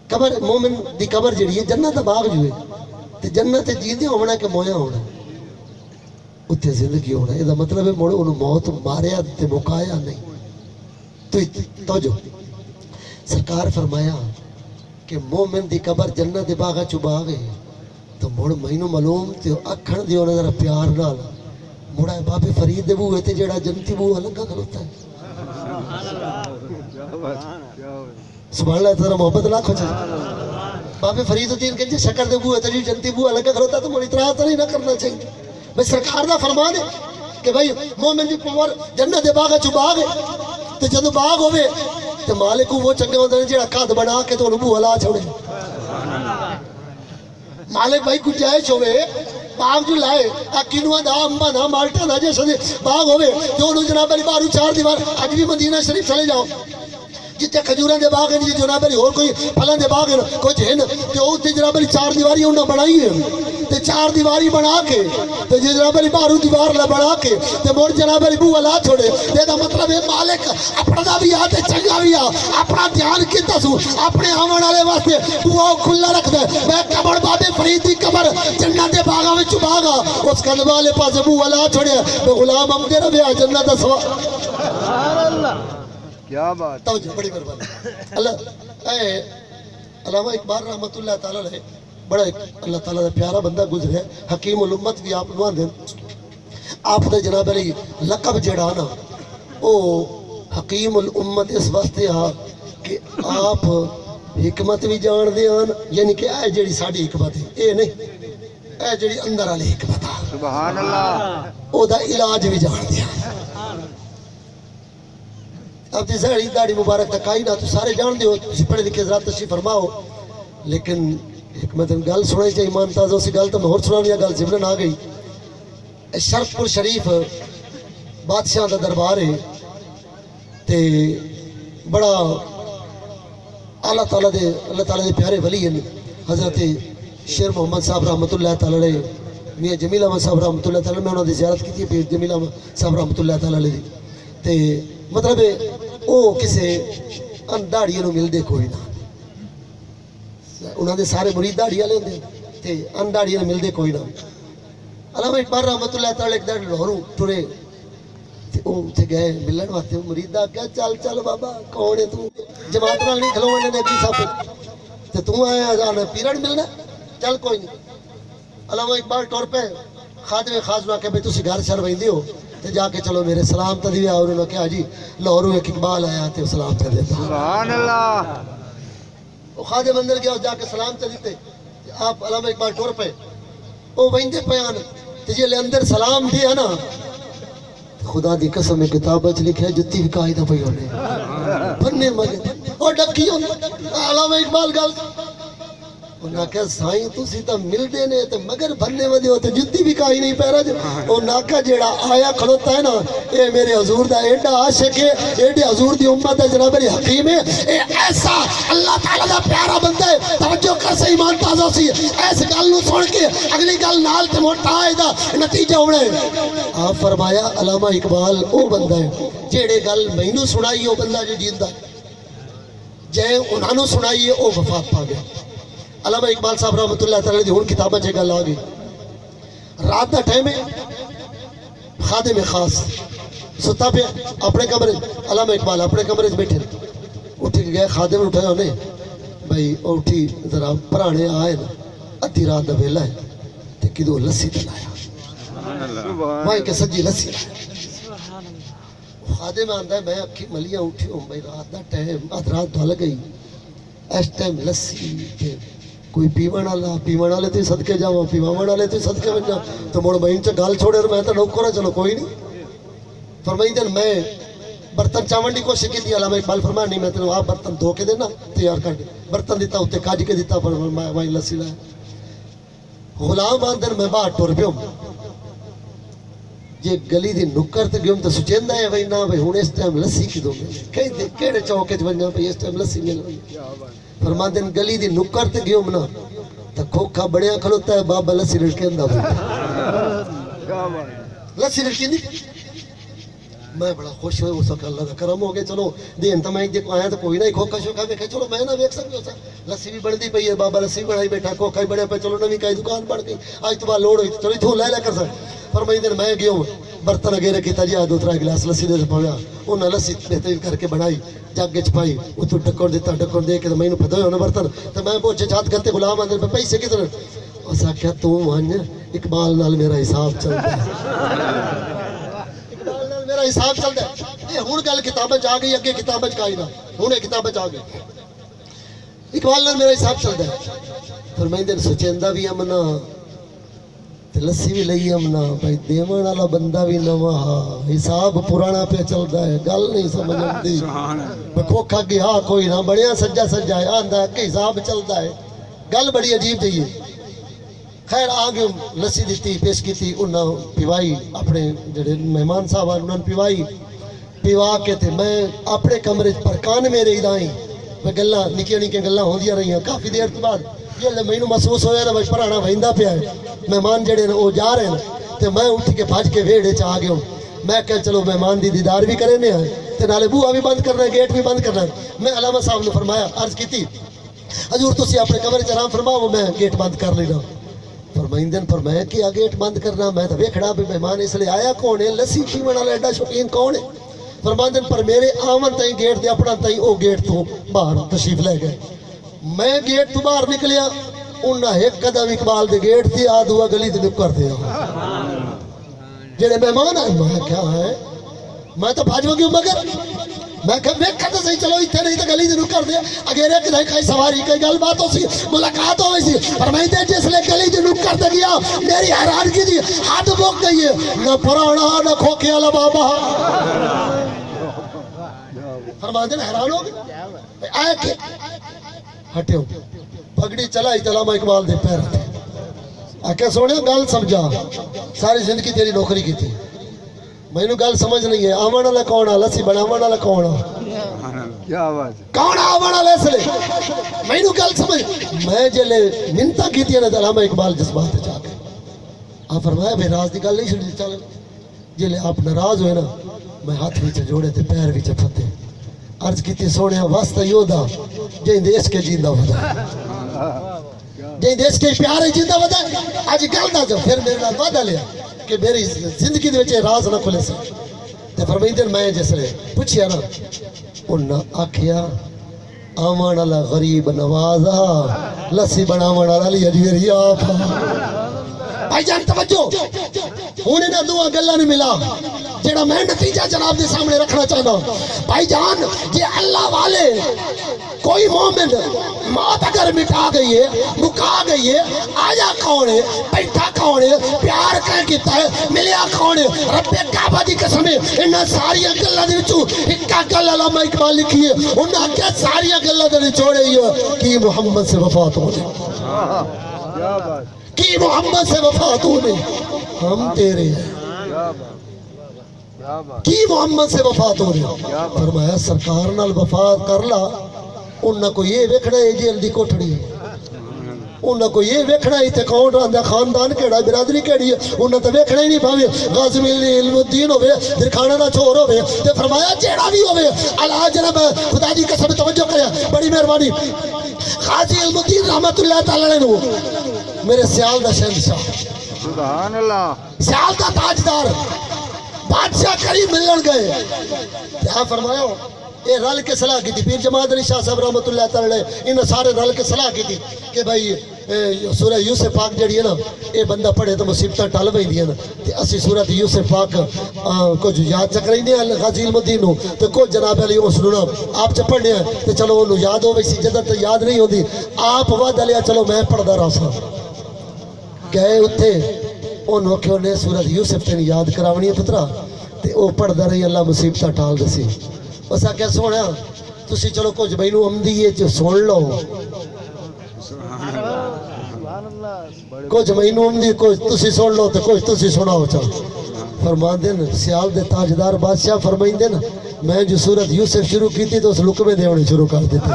قبر مومن دی قبر جڑی ہے جنت دا باغ جو ہے تے جنت جیندے ہونا کہ مویا ہونا اتنے زندگی ہونا یہ مطلب ہے مڑ انہوں موت ماریا تے مکایا نہیں توجہ سرکار فرمایا کہ مومن دی قبر جنت دے باغ چ باغ ہے تو مڑ مینوں معلوم تے اکھن دیو نظر پیار نال مڑا بابے فرید دے بوئے تے جڑا جنتی بوہ لگا کھلوتا ہے کیا بات کیا بات سبحان اللہ تیرا محبت لاکھ ہو چاہیے بابے فرید الدین کہ شکر دے بوئے تے جو جنتی بوہ لگا کھلوتا ہے تو مڑ اطراف تو نہیں نہ کرنا چاہیے بھئی سرکار دا فرمان ہے کہ بھئی مومن دی قبر جنت دے باغ چ باغ ہے تے جدوں باغ ہوے تے مالک کو وہ چنگے ہوندے جڑا قد بنا کے تو بوہ لا چھوڑے مالک بھائی گنجائش ہوئے باغ جو لائے اکینوا دا امبا دا مالٹا دا جیسے باغ ہوئے جو انہوں جناب علی بارو 4 دیوار اج بھی مدینہ شریف چلے جاؤ جتے کھجوراں دے باغ ہیں جی جناب علی اور کوئی پھلاں دے باغ ہیں کچھ ہیں تے او تے جناب علی 4 دیواری انہاں بنائی ہے تے 4 دیواری بنا کے تے جناب علی بارو دیوار لا بنا کے تے مڑ جناب علی بو لا چھوڑے تے دا مطلب ہے مالک اپنا دا بھی آ تے چنگا بھی آ اپنا دھیان کیتا سو اپنے آون والے واسطے بو کھلا رکھدا ہے میں قبر بابے فرید دی قبر جنت دے باغاں وچ باغ آ اس کل والے پاسے بو لا چھوڑیا تے غلام ہم دے ربیا جنت دا سبحان اللہ کیا بات توجہ بڑی مہربانی اللہ اے علامہ اقبال رحمت اللہ تعالی علیہ بڑا ایک اللہ تعالیٰ دا پیارا بندہ گزرے حکیم الامت بھی آپ نوان دیں آپ دا جناب علی لقب جڑانا او حکیم الامت اس واسطے ہاں کہ آپ حکمت بھی جان دیان یعنی کہ اے جڑی ساڑی حکمت ہے اے نہیں اے جڑی اندر علی حکمت ہے سبحان اللہ او دا علاج بھی جان دیان اب دی ساڑی داڑی مبارک تک آئی نا تو سارے جان دیو تسی پڑھے لکھے ذرا تشریف فرماؤ لیکن حکمت گل سنائی چاہیے ایمان تازہ اسی گل تو میں اور سنانی گل زمرن آ گئی شرف پور شریف بادشاہ دا دربار ہے تے بڑا اللہ تعالیٰ دے پیارے ولی ہیں حضرت شیر محمد صاحب رحمت اللہ تعالیٰ علیہ میاں جمیل احمد صاحب رحمت اللہ تعالیٰ میں انہوں نے زیارت کی تھی پیر جمیل احمد صاحب رحمت اللہ تعالیٰ علیہ تے مطلب او کسے انداڑی انہوں مل دے کوئی نہ انہوں نے سارے مرید داڑی والے ہوندے تے انداڑی مل دے کوئی نہ علامہ اقبال رحمت اللہ تعالیٰ ایک داڑی لاہوروں ٹرے تے او تے گئے ملن واسطے مرید دا کیا چل چل بابا کون ہے تو جماعت نال نہیں کھلونے نے کی صاحب تے تو آیا جانا پیرڈ ملنا چل کوئی نہیں علامہ اقبال ٹر پہ خادم خاص نہ کہ بھئی تسی گھر چل ویندے ہو تے جا کے چلو میرے سلام تے دیا اور انہوں نے کہا جی لاہوروں ایک اقبال آیا تے سلام تے دیتا سبحان اللہ وہ خادم اندر گیا جا کے سلام تے دیتے آپ علامہ اقبال ٹور پہ وہ ویندے پیان تے جے لے اندر سلام دیا نا خدا دی قسم میں کتاب وچ لکھیا جتی بھی قاعدہ پئی ہونے بننے مگے اور ڈکی علامہ اقبال گل انہاں کہا سائیں تسی تا مل دینے تے مگر بھننے ودے ہوتے جتی بھی کائی نہیں پیرا جو او ناکا جیڑا آیا کھڑوتا ہے نا اے میرے حضور دا ایڈا عاشق ہے ایڈے حضور دی امت ہے جناب علی حکیم ہے اے ایسا اللہ تعالیٰ دا پیارا بندہ ہے توجہ کر سے ایمان تازہ سی ایس گل نو سن کے اگلی گل نال تے موٹا آئے دا نتیجہ ہونا ہے آپ فرمایا علامہ اقبال او بندہ ہے جیڑے گل مینوں سنائی او بندہ جو جیندہ جے انہاں نو سنائی او وفات پا گیا علامہ اقبال صاحب رحمت اللہ تعالیٰ دی ہون کتابہ جے گل آگئی رات دا ٹائم ہے خادم خاص ستا پہ اپنے کمرے علامہ اقبال اپنے کمرے بیٹھے اٹھی گئے خادم اٹھائے انہیں بھائی اٹھی ذرا پرانے آئے نا ادھی رات دا ویلا ہے تے کدو لسی تلایا مائی کے سجی لسی لایا خادم آندہ ہے میں اکھی ملیاں اٹھی ہوں بھائی رات دا ٹائم آدھ رات دھل گئی اس ٹائم لسی تے کوئی پیوان والے تو صدقے جاؤ پیوان والے تو صدقے بن جاؤ تو مڑ بہن چا گال چھوڑے اور میں تو نوکر چلو کوئی نہیں فرمائی دن میں برتن چاون دی کوشش کی تھی علامہ اقبال فرمایا نہیں میں تینوں آپ برتن دھو کے دینا تیار کر دے برتن دیتا ہوتے کاج کے دیتا پر میں لسی لایا غلام آندر میں باہر ٹور پہ ہوں جے گلی دی نکر تے گیوں تے سچیندا ہے بھئی نہ بھئی ہن اس ٹائم لسی کی دو کہندے کیڑے چوک وچ ونجا بھئی اس ٹائم لسی مل فرماندے گلی دی نکر تے گیوں نا تے کھوکھا بڑیا کھلوتا ہے بابا لسی لڑکیندا لسی لڑکیندی میں بڑا خوش ہوئے اس وقت اللہ کا کرم ہو گیا چلو دین تو میں دیکھو آیا تو کوئی نہ کھوکھا شوکھا ویکھے چلو میں نہ ویکھ سکتا ہوں لسی بھی بڑھتی پئی ہے بابا لسی بڑھائی بیٹھا کھوکھا ہی بڑھیا پہ چلو نویں کئی دکان بڑھ گئی آج تو بعد لوڑ ہوئی چلو اتوں لے کر سک فرمائی دن میں گیا ہوں برتن اگیرے کیتا جی 2-3 گلاس لسی دے پایا انہاں لسی بہترین کر کے بنائی جگ وچ پائی اتوں ڈکن دیتا ڈکن دے کے تو مینوں پتہ ہونا برتن تو میں بوچھے چھات کرتے غلام اندر پہ پیسے کتنے اس آخیا تو ون اقبال نال میرا حساب چلتا ہے میرا حساب چلتا ہے یہ ہن گل کتاباں چ آ گئی اگے کتاباں چ کائی نہ ہن کتاباں چ آ گئی اقبال نال میرا حساب چلتا ہے فرمائندے سچیندا بھی امنا تے لسی بھی لئی امنا بھائی دیون والا بندہ بھی نواں حساب پرانا پہ چلدا ہے گل نہیں سمجھ آندی کھوکھا گیا کوئی نہ بڑیا سجا سجا ہے آندا کہ حساب چلدا ہے گل بڑی عجیب جی ہے خیر آگے لسی دیتی پیش کی تھی انہاں پیوائی اپنے جڑے مہمان صاحب انہاں پیوائی پیوا کے تھے میں اپنے کمرے پر کان میرے ادائیں میں گلاں نکیاں نکیاں گلاں ہوندیاں رہیاں کافی دیر کے بعد یہ مینوں محسوس ہویا نا بھائی پرانا ویندا پیا ہے مہمان جڑے نے وہ جا رہے ہیں تے میں اٹھ کے بھج کے ویڑے چ آ گیا میں کہ چلو مہمان دی دیدار بھی کرنے ہیں تے نالے بوہا بھی بند کرنا ہے گیٹ بھی بند کرنا ہے میں علامہ صاحب نے فرمایا عرض کیتی حضور تسی اپنے کمرے چ آرام فرماؤ میں گیٹ بند کر لینا فرمائندن پر میں کیا گیٹ بند کرنا میں تو ویکھڑا بھی مہمان اس لیے آیا کون ہے لسی پیون والا ایڈا شوقین کون ہے فرمائندن پر میرے آمن تائیں گیٹ دے اپنا تائیں او گیٹ تو باہر تشریف لے گئے میں گیٹ تو باہر نکلیا انہاں ایک قدم اقبال دے گیٹ تے آ دعا گلی دے نکر تے جڑے مہمان آئے میں کیا ہے میں تو بھاج گیا مگر میں کہ ویکھا تو صحیح چلو ایتھے نہیں تو گلی دے نکر دے اگیرے کدھے کئی سواری کئی گل بات ہو سی ملاقات ہوئی سی فرمائندے جس لے گلی دے نکر دے گیا میری حیرانگی دی حد مک گئی ہے نہ پرانا نہ کھوکھے والا بابا فرمائندے حیران ہو گئے آئے کہ ہٹے ہو پگڑی چلائی علامہ اقبال دے پیر تھے آکے سونے گل سمجھا ساری زندگی تیری نوکری کی تھی میں نے گل سمجھ نہیں ہے آمن والا کون ہے لسی بناون والا کون ہے کیا بات کون آمن والا اس لیے میں نے گل سمجھ میں جلے منتا کی تھی نا علامہ اقبال جس بات جا کے آپ فرمایا بے راز دی گل نہیں چھڑی چل جلے آپ ناراض ہوئے نا میں ہاتھ وچ جوڑے تے پیر وچ پھتے عرض کیتی سونے واسطہ یودا جے دیش کے جیندا ہودا جے دیش کے پیارے جیندا ہودا اج گل دا جو پھر میرے نال وعدہ لیا کہ میری زندگی دے وچ راز نہ کھلے سی تے فرمائندے میں جس نے پوچھیا نا انہاں آکھیا آمن والا غریب نوازا لسی بناون والا علی اجمیری آپ بھائی جان توجہ ہن انہاں دو گلاں نہیں ملا جڑا میں نتیجہ جناب دے سامنے رکھنا چاہنا بھائی جان یہ اللہ والے کوئی مومن موت اگر مٹا گئی ہے مکا گئی ہے آیا کون ہے بیٹھا کون ہے پیار کہیں کیتا ہے ملیا کون ہے رب کعبہ دی قسم ہے انہاں ساری گلاں دے وچوں اکا گل علامہ اقبال لکھی ہے انہاں کیا ساری گلاں دے نچوڑے ہی کہ محمد سے وفات ہو گئی کیا بات کہ محمد سے وفات ہو گئی ہم تیرے ہیں کی محمد سے وفات ہو رہی فرمایا سرکار نال وفات کر لا انہاں کو یہ ویکھنا ہے جیل دی کوٹھڑی انہاں کو یہ ویکھنا ہے تے کون رہندا خاندان کیڑا برادری کیڑی ہے انہاں تے ویکھنا ہی نہیں پاوے غازی علم الدین ہوے درخانہ دا چور ہوے تے فرمایا جیڑا بھی ہوے اللہ جناب خدا دی قسم توجہ کریا بڑی مہربانی غازی علم الدین رحمتہ اللہ تعالی علیہ میرے سیال دا شہنشاہ سبحان اللہ سیال دا تاجدار بادشاہ قریب ملن گئے کیا فرمایا یہ رل کے صلاح کی تھی پیر جماعت علی شاہ صاحب رحمۃ اللہ تعالی انہیں سارے رل کے صلاح کی تھی کہ بھائی سورہ یوسف پاک جڑی ہے نا یہ بندہ پڑھے تو مصیبتیں ٹل پہ تے اسی سورت یوسف پاک کچھ یاد چک رہی ہیں غازی علم الدین تو کچھ جناب علی اس نا آپ چ پڑھنے ہیں تو چلو انہوں یاد ہو ویسی جدہ تو یاد نہیں ہوتی آپ وعدہ لیا چلو میں پڑھدا رہا سا گئے اتنے انہوں کہ انہیں سورت یوسف تین یاد کراونی ہے پترا تے او پڑھدا رہی اللہ مصیبتہ ٹال دسی اسا کیا سونا تسی چلو کچھ بینو امدی ہے جو سن لو کچھ مینو امدی کچھ تسی سن لو تے کچھ تسی سناؤ چل فرماندے نا سیال دے تاجدار بادشاہ فرمائندے نا میں جو سورت یوسف شروع کی تھی تو اس لقمے دے ہونے شروع کر دیتے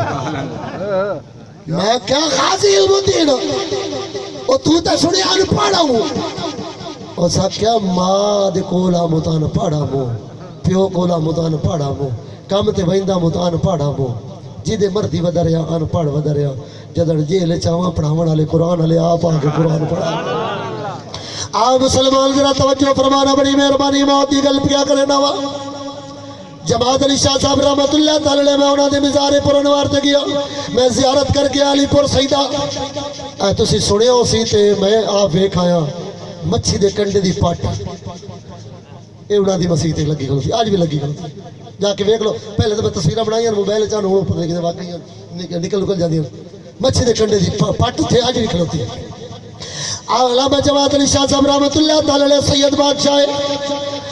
میں کیا غازی علم الدین اور تو تے سنے ان پڑھا ہوں اور سا کیا ماں دے کولا متان پڑھا ہوں پیو کولا متان پڑھا ہوں کم تے ویندہ متان پڑھا ہوں جی دے مردی ودریا ان پڑھ ودریا جدر جیل چاواں پڑھاون والے قرآن والے آپ آگے قرآن پڑھا آپ مسلمان ذرا توجہ فرمانا بڑی مہربانی موت دی گل پیا کرے نوا جماعت علی شاہ صاحب رحمت اللہ تعالی علیہ میں انہاں دے مزار پر انوار تے گیا میں زیارت کر کے علی پور سیدہ اے تسی سنیا ہو سی تے میں آپ ویکھ آیا مچھی دے کنڈے دی پٹ اے انہاں دی مسیح تے لگی گل سی آج بھی لگی گل سی جا کے ویکھ لو پہلے تو میں تصویراں بنائیاں موبائل چ ہن پتہ نہیں کہ واقعی نکل جاندیاں مچھی دے کنڈے دی پٹ تھے آج بھی کھلوتی علامہ جماعت علی شاہ صاحب رحمت اللہ تعالی علیہ سید بادشاہ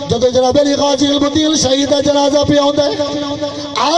جدو جناب علی غازی علم الدین شہید کا جنازہ پہ آتا ہے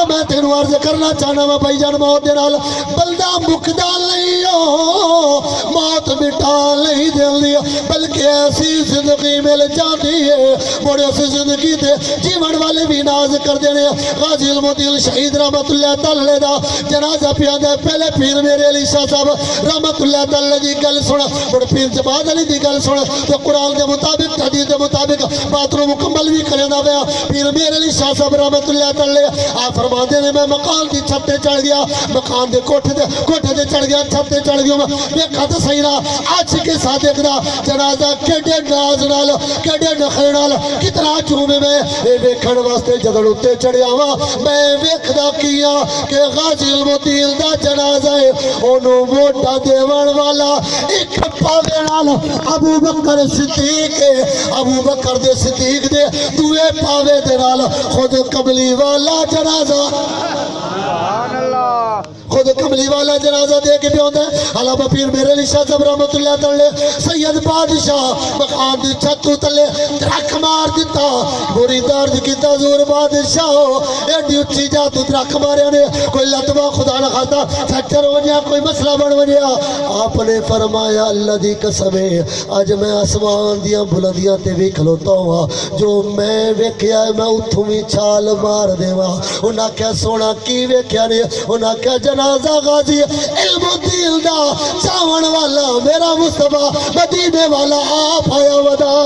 میں تینوں عرض کرنا چاہنا وا بھائی جان موت دے نال بندہ مکدا نہیں ہو موت مٹا نہیں دینی بلکہ ایسی زندگی مل جاتی ہے بڑے ایسی زندگی تے جیون والے بھی ناز کر دینے غازی علم الدین شہید رحمت اللہ تعالی علیہ دا جنازہ پہ آتا ہے پہلے پیر میرے علی شاہ صاحب رحمت اللہ تعالی علیہ دی گل سنا بڑے پیر جماعت علی دی گل سنا تو قرآن دے مطابق حدیث دے مطابق باتوں مکمل بھی کرے نہ ویا پیر میرے علی شاہ صاحب رحمت اللہ تعالی آپ فرماتے نے میں مکان دی چھت تے چڑھ گیا مکان دے کوٹھے تے چڑھ گیا چھت تے چڑھ گیا میں ویکھا تے صحیح نہ اج کے صادق دا جنازہ کیڑے ناز نال کیڑے نخرے نال کتنا چومے میں اے ویکھن واسطے جدوں اوتے چڑھیا وا میں ویکھدا کیا کہ غازی علم الدین دا جنازہ ہے اونوں ووٹا دیون والا ایک پاوے نال ابو بکر صدیق ابو بکر دے صدیق دے دوے پاوے دے نال خود کملی والا جنازہ سبحان اللہ خود کملی والا جنازہ دے کے بھی ہوتا ہے علامہ پیر میرے علی شاہ صاحب رحمت اللہ تعالی سید بادشاہ مکان دی چھت تلے درخ مار دیتا بری درد کیتا زور بادشاہ ایڈی اچھی جا تو درخ ماریا نے کوئی لطبہ خدا نہ خاتا فریکچر ہو جائے کوئی مسئلہ بن بنیا آپ نے فرمایا اللہ دی قسم ہے اج میں آسمان دیاں بلندیاں تے بھی کھلوتا ہوا جو میں ویکھیا ہے میں اتھوں بھی چھال مار دیواں انہاں کیا سونا کی ویکھیا نے انہاں کیا جنازہ غازی علم الدین دا چاون والا میرا مصطفیٰ مدینے والا آپ آیا ودا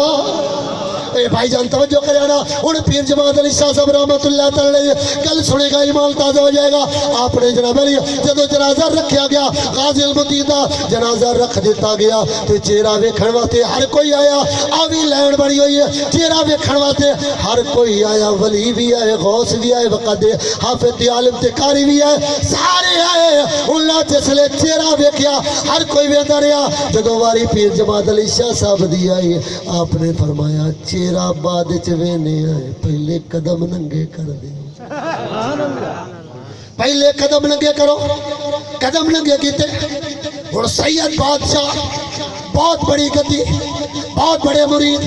اے بھائی جان توجہ کریانا ان پیر جماعت علی شاہ صاحب رحمت اللہ تعالی کل سنے گا ایمان تازہ ہو جائے گا آپ نے جناب علی جدو جنازہ رکھیا گیا غازی علم الدین دا جنازہ رکھ دیتا گیا تے چہرہ ویکھن واسطے ہر کوئی آیا آوی لین بنی ہوئی ہے چہرہ ویکھن واسطے ہر کوئی آیا ولی بھی آئے غوث بھی آئے وقت حافظ عالم تے قاری بھی آئے سارے آئے اللہ جس لے چہرہ ویکھیا ہر کوئی ویندا رہیا جدو واری پیر جماعت علی شاہ صاحب دی آئی آپ نے فرمایا چہرہ بعد چوینے آئے پہلے قدم ننگے کر دے پہلے قدم ننگے کرو قدم ننگے کیتے اور سید بادشاہ بہت بڑی گدی بہت بڑے مرید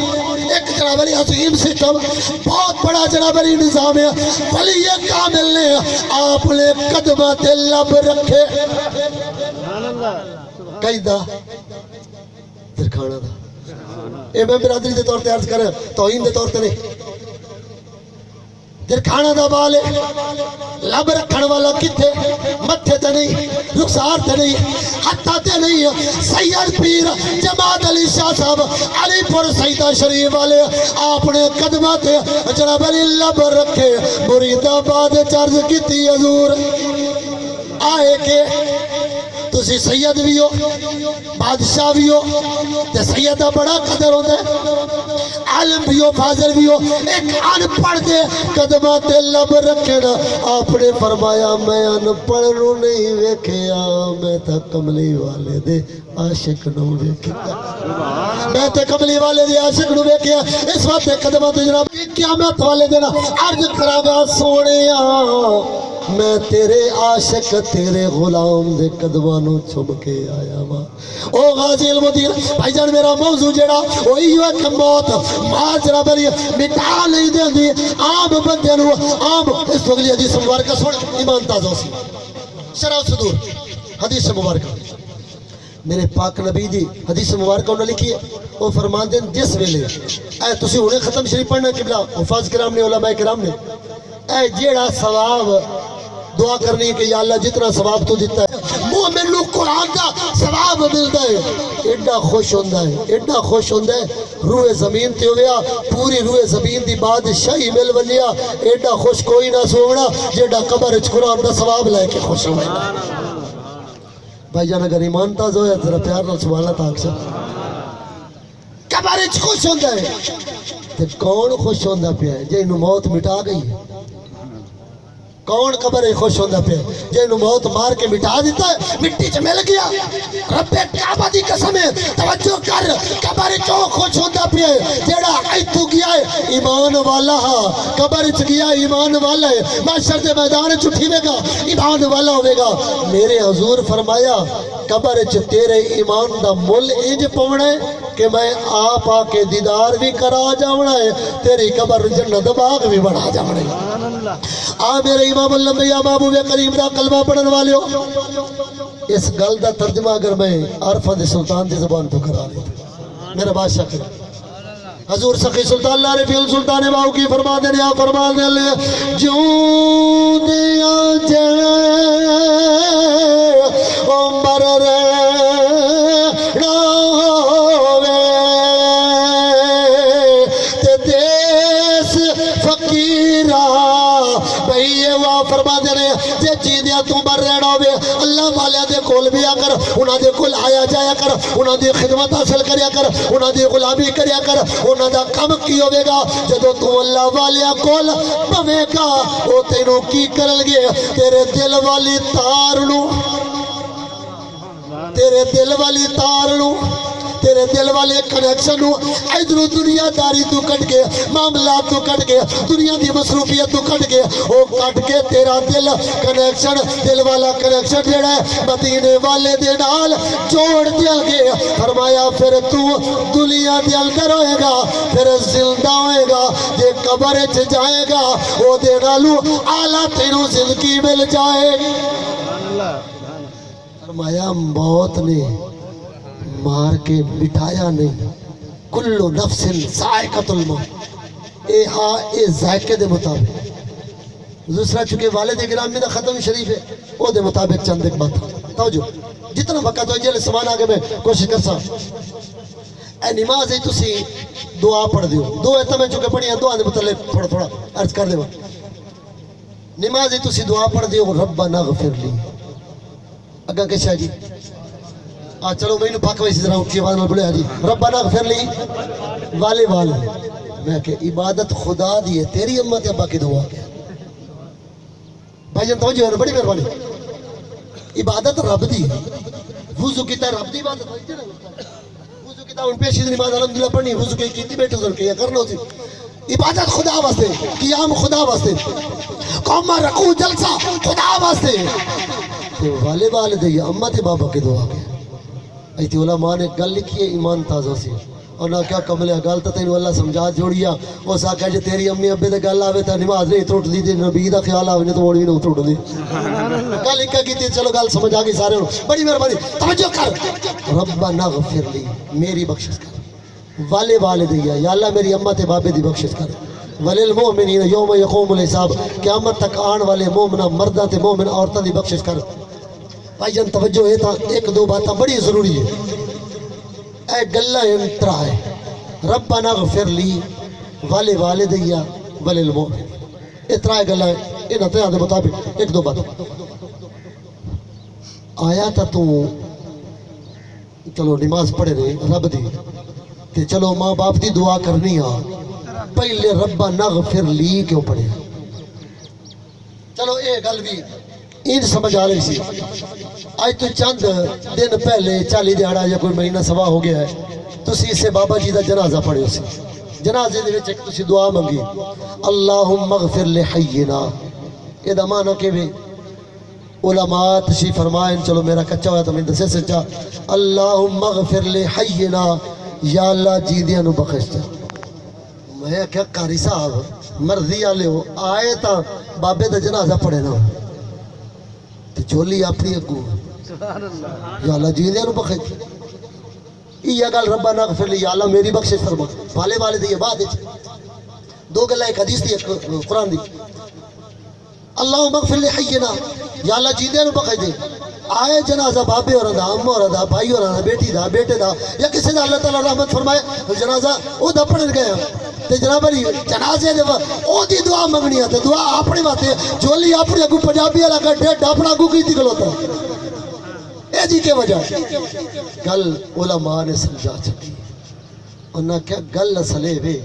ایک جناب علی عظیم سسٹم بہت بڑا جناب علی نظام ہے ولی کامل نے آپ نے قدمات لب رکھے کئی دا درکھانا دا اے میں برادری دے طور تے عرض کریں توہین دے طور تے نہیں درکھانا دا بالے لب رکھن والا کتے متھے تے نہیں رخسار تے نہیں ہتھا تے نہیں سید پیر جماعت علی شاہ صاحب علی پور سیدہ شریف والے آپ نے قدمہ تے جناب علی لب رکھے مرید آباد چرز کیتی حضور آئے کے تسی سید بھی ہو بادشاہ بھی ہو تے سید دا بڑا قدر ہوتا ہے عالم بھی ہو فاضل بھی ہو ایک ان پڑھ دے قدمات لب رکھنا آپ نے فرمایا میں ان پڑھ نو نہیں ویکھیا میں تا کملی والے دے عاشق نو ویکھیا میں تے کملی والے دے عاشق نو ویکھیا اس وقت قدمات جناب قیامت والے دن عرض کراگا سونیا میں تیرے عاشق تیرے غلام دے قدمانوں چھم کے آیا ماں او غازی علم الدین بھائی جان میرا موضوع جڑا وہی ہے کہ موت ماں جناب علی مٹا نہیں دیں دی عام بندے نو عام اس وقت حدیث مبارکہ سن ایمان تازہ سی شرح صدور حدیث مبارکہ میرے پاک نبی دی حدیث مبارکہ انہوں نے لکھی ہے وہ فرماتے ہیں جس ویلے اے تسی ہونے ختم شریف پڑھنا قبلہ حفاظ کرام نے علماء کرام نے اے جیڑا ثواب دعا کرنی ہے کہ یا اللہ جتنا ثواب تو دیتا ہے مومن لوگ قرآن کا ثواب ملتا ہے ایڈا خوش ہوندہ ہے ایڈا خوش ہوندہ ہے روح زمین تے ہویا پوری روح زمین دی بادشاہی مل بنیا ایڈا خوش کوئی نہ سوگنا جیڑا قبر اچ قرآن دا ثواب لے کے خوش ہوئے بھائی جان اگر ایمان تازہ ہویا ذرا پیار نہ سبحان اللہ تاک سے قبر اچ خوش ہوندہ ہے تے کون خوش ہوندہ پہ ہے جے انہوں موت مٹا گئی کون قبر خوش ہوندہ پہ جے انہوں موت مار کے مٹا دیتا ہے مٹی چ مل گیا رب کعبہ دی قسم ہے توجہ کر قبر چو خوش ہوندہ پہ جیڑا ایتھو گیا ہے ایمان والا قبر چ گیا ایمان والا ہے محشر دے میدان چ اٹھیوے گا ایمان والا ہوے گا میرے حضور فرمایا قبر چ تیرے ایمان دا مل انج پونا ہے کہ میں آپ آ کے دیدار بھی کرا جاونا ہے تیری قبر جنت باغ بھی بنا جاونا ہے آ میرے امام الانبیاء محبوب کریم دا کلمہ پڑھن والے ہو اس گل دا ترجمہ اگر میں عرفان سلطان دی زبان تو کرا لیتا میرا بادشاہ کرے حضور سخی سلطان لارفی السلطان باؤ کی فرما دے لے جوں دیا جائے عمر رہنا ہوئے تے دیس فقیرہ بھئی یہ وہ فرما دے رہے جے جی دیا تو مر رہنا ہوئے اللہ والے دے کول بھی آکر انہاں دے کول آیا جایا کر انہاں دی خدمت حاصل کریا کر انہاں دی غلامی کریا کر انہاں دا کم کی ہوئے گا جدو تو اللہ والے کول پوے گا وہ تینوں کی کرل گے تیرے دل والی تارنو تیرے دل والی تارنو تیرے دل والے کنیکشن ادھر دنیا داری تو کٹ کے معاملات تو کٹ کے دنیا دی مصروفیت تو کٹ کے وہ کٹ کے تیرا دل کنیکشن دل والا کنیکشن جڑا ہے مدینے والے دے نال جوڑ دیا گے فرمایا پھر تو دنیا دے اندر ہوئے گا پھر زندہ ہوئے گا جے قبر چ جائے گا وہ دے نالو اعلیٰ تینوں زندگی مل جائے فرمایا موت نے مار کے بٹھایا نہیں کلو نفس ذائقۃ الموت اے ہاں اے ذائقے دے مطابق دوسرا چونکہ والد گرامی دا ختم شریف ہے وہ دے مطابق چند ایک بات توجہ جتنا وقت ہو جائے سمان آگے میں کوشش کر سا اے نماز ہے تسی دعا پڑھ دیو دعا ہے میں چونکہ پڑھی ہیں دعا دے مطلب تھوڑا عرض کر دے نماز ہے تسی دعا پڑھ دیو ربنا اغفر لی اگا کیسا جی چلو میں انہوں پاک ویسی ذرا اٹھی آواز میں بولے جی ربنا اغفر لی والے میں کہ عبادت خدا دی ہے تیری امت ابا کی دعا کیا بھائی جان توجہ ہے بڑی مہربانی عبادت رب دی ہے وضو کیتا رب دی عبادت وضو کیتا ان پیشی دی نماز الحمدللہ پڑھنی وضو کیتی بیٹھو ذرا کیا کرنا ہوتی عبادت خدا واسطے قیام خدا واسطے قوم رکوع جلسہ خدا واسطے تو والے دے امت بابا کی دعا کیا ایتی علماء نے گل لکھی ہے ایمان تازہ سی اور نہ کیا کملے گل تا تینوں اللہ سمجھا جوڑیا وہ سا کہا جے تیری امی ابے دے گل آوے تا نماز نہیں ٹوٹ دی نبی دا خیال آوے تو موڑ بھی نہ ٹوٹ دی گل ایک کیتی چلو گل سمجھ آ گئی سارے بڑی مہربانی توجہ کر ربنا اغفر لی میری بخشش کر والے دیا یا اللہ میری امت بابے دی بخشش کر وللمؤمنین یوم یقوم الحساب قیامت تک آن والے مومنہ مردہ تے مومن عورتوں دی بخشش کر بھائی جان توجہ ہے تا ایک دو باتاں بڑی ضروری ہے اے گلہ انترا ہے ربنا اغفر لی والدیا وللمؤمنین اترا ہے گلہ ہے ان اترا دے مطابق ایک دو بات آیا تا تو چلو نماز پڑھے رہے رب دی تے چلو ماں باپ دی دعا کرنی آ پہلے ربنا اغفر لی کیوں پڑھے چلو اے گل بھی این سمجھ آ رہی سی آج تو چند دن پہلے 40 دیہڑا یا کوئی مہینہ سوا ہو گیا ہے تو اسی سے بابا جی دا جنازہ پڑھے اسی جنازے دے وچ ایک تسی دعا منگی اللہم اغفر لحینا یہ دا معنی کہ بھی علماء تشریف فرمائیں چلو میرا کچا ہوا تو میں دسے سچا اللہم اغفر لحینا یا اللہ جیدیاں نو بخش جا میں کیا قاری صاحب مرضی آلے ہو آئے تا بابے دا جنازہ پڑھے نا جولی اپنی اگو یا اللہ جیندے نو بخش یہ گل ربنا اغفر لی یا اللہ میری بخشش فرما والے والے دی بعد وچ دو گلاں ایک حدیث دی ایک قرآن دی اللہم اغفر لی حینا یا اللہ جیندے نو بخش دے آئے جنازہ بابے اور دا اماں اور دا بھائی اور دا بیٹی دا بیٹے دا یا کسی دا اللہ تعالی رحمت فرمائے جنازہ او دا پڑھن گیا تے جناب علی جنازے دے او دی دعا منگنی ہے تے دعا اپنے واسطے جولی اپنے اگو پنجابی والا کا ڈیڈ اپنا اگو کیتی کھلوتا اے جی کے وجہ گل علماء نے سمجھا چکی انہاں کیا گل اصلے وے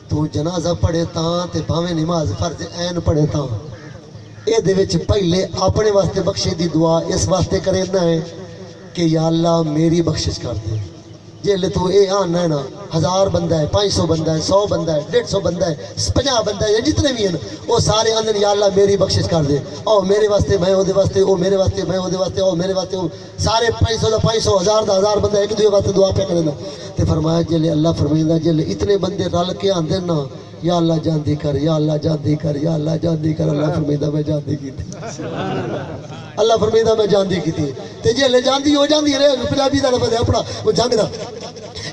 تو جنازہ پڑھے تاں تے بھاویں نماز فرض عین پڑھے تاں اے دے وچ پہلے اپنے واسطے بخشے دی دعا اس واسطے کرنا ہے کہ یا اللہ میری بخشش کر دے جیلے تو اے آنا ہے نا 1000 بندہ ہے 500 بندہ ہے 100 بندہ ہے 150 بندہ ہے 50 بندہ ہے یا جتنے بھی ہیں وہ سارے آندن یا اللہ میری بخشش کر دے او میرے واسطے میں او دے واسطے او میرے واسطے میں او دے واسطے او میرے واسطے سارے 500 دا 500 1000 بندہ ایک دوسرے واسطے دعا پہ کرنا تے فرمایا جیلے اللہ فرمائندا جیلے اتنے بندے رل کے آندے نا یا اللہ جاندی کر یا اللہ جاندی کر یا اللہ جاندی کر اللہ فرمائندا میں جاندی کیتی اللہ فرمائندا میں جاندی کیتی تے جیلے جاندی ہو جاندی رے پنجابی دا لفظ ہے اپنا وہ جنگ دا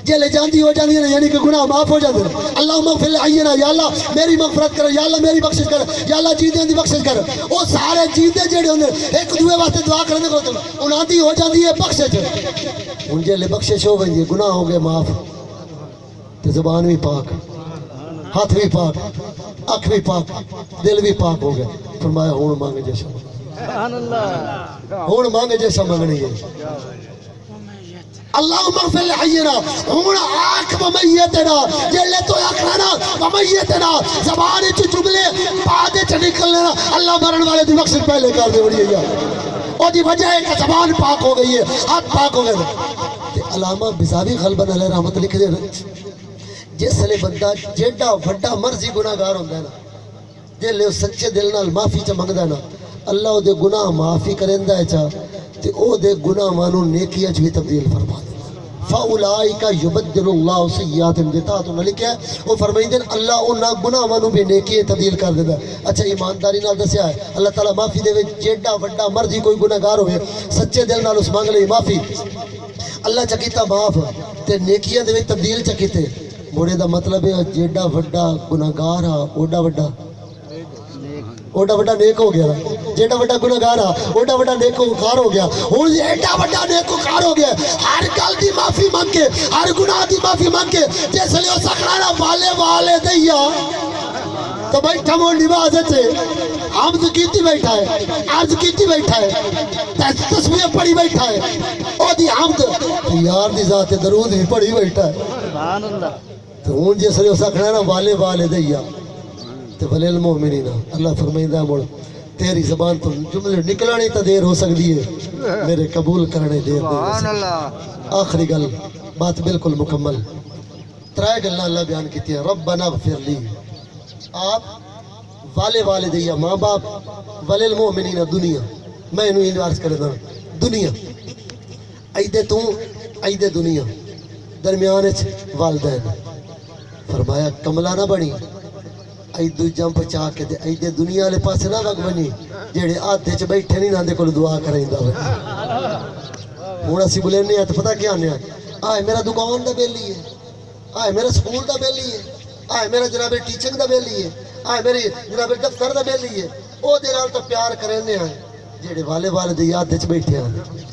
جیلے جاندی ہو جاندی ہے یعنی کہ گناہ معاف ہو جاندے اللہم اغفر لعینا یا اللہ میری مغفرت کر یا اللہ میری بخشش کر یا اللہ جیندے دی بخشش کر او سارے جیندے جڑے ہوندے ایک دوسرے واسطے دعا کرنے کو انہاں دی ہو جاندی ہے بخشش ہن جیلے بخشش ہو گئی گناہ ہو گئے معاف تے زبان بھی پاک ہاتھ بھی پاک اکھ بھی پاک دل بھی پاک ہو گئے فرمایا ہن مانگ جیسا سبحان اللہ ہن مانگ جیسا منگنی ہے اللہم اغفر لحینا ہون آنکھ ممیتنا جلے تو اکھنا ممیتنا زبان چو جملے پادے چ نکلنا اللہ مرن والے دی بخشش پہلے کر دے بڑی ہے او دی وجہ ہے کہ زبان پاک ہو گئی ہے ہاتھ پاک ہو گئے علامہ بزاوی غلبن علیہ رحمت لکھ دے جس لئے بندہ جیڑا وڈا مرضی گناہگار ہوندہ ہے نا جلے سچے دل نال معافی چا منگدا ہے نا اللہ دے گناہ معافی کرندا ہے چا تے او دے گناہ مانو نیکی اچ بھی تبدیل فرما دے فاولائک یبدل اللہ سیئات دیتات انہوں نے لکھا ہے وہ فرمائیں اللہ انہاں گناہ مانو بھی نیکی تبدیل کر دیتا ہے اچھا ایمانداری نال دسیا ہے اللہ تعالیٰ معافی دے وے جیڑا وڈا مرضی کوئی گناہگار ہوئے سچے دل نال اس مانگ لئی معافی اللہ چکیتا معاف تے نیکیاں دے وے تبدیل چکیتے موڑے دا مطلب ہے جیڑا وڈا گناہگار ہا اوڈا وڈا نیک ہو گیا جیڑا وڈا گناہگار ہا اوڈا وڈا نیکوکار ہو گیا ہن ایڈا وڈا نیکوکار ہو گیا ہر گل دی معافی مانگ کے ہر گناہ دی معافی مانگ کے جس لے سکھڑانا والے دیا تو بیٹھا مون نماز تے حمد کیتی بیٹھا ہے عرض کیتی بیٹھا ہے تسبیح پڑھی بیٹھا ہے او دی حمد یار دی ذات درود بھی پڑھی بیٹھا ہے سبحان اللہ تو ہن جس لے سکھڑانا والے دیا تے ولی المؤمنین اللہ فرمائندا ہے مڑ تیری زبان تو جملے نکلانی تا دیر ہو سکتی ہے میرے قبول کرنے دیر سبحان اللہ آخری گل بات بالکل مکمل ترائے گلنا اللہ بیان کیتی ہے ربنا اغفر لی آپ والے دیا ماں باپ ولی المؤمنین دنیا میں انہوں یہ عرض کرتا ہوں دنیا ایدے دنیا درمیان والدین فرمایا کملہ نہ بنی ایدو جمپ چاہ کے دے ایدے دنیا لے پاس نہ وگ بنی جیڑے آدھے چھ بیٹھے نہیں ناندے کو دعا کریں دا ہونا سی بلے نہیں ہے تو پتہ کیا آنے آئے میرا دکان دا بیلی ہے آئے میرا سکول دا بیلی ہے آئے میرا جناب ٹیچنگ دا بیلی ہے آئے میری جناب دفتر دا بیلی ہے او دے نال تو پیار کریں دے آئے جیڑے والے دے آدھے چھ بیٹھے آنے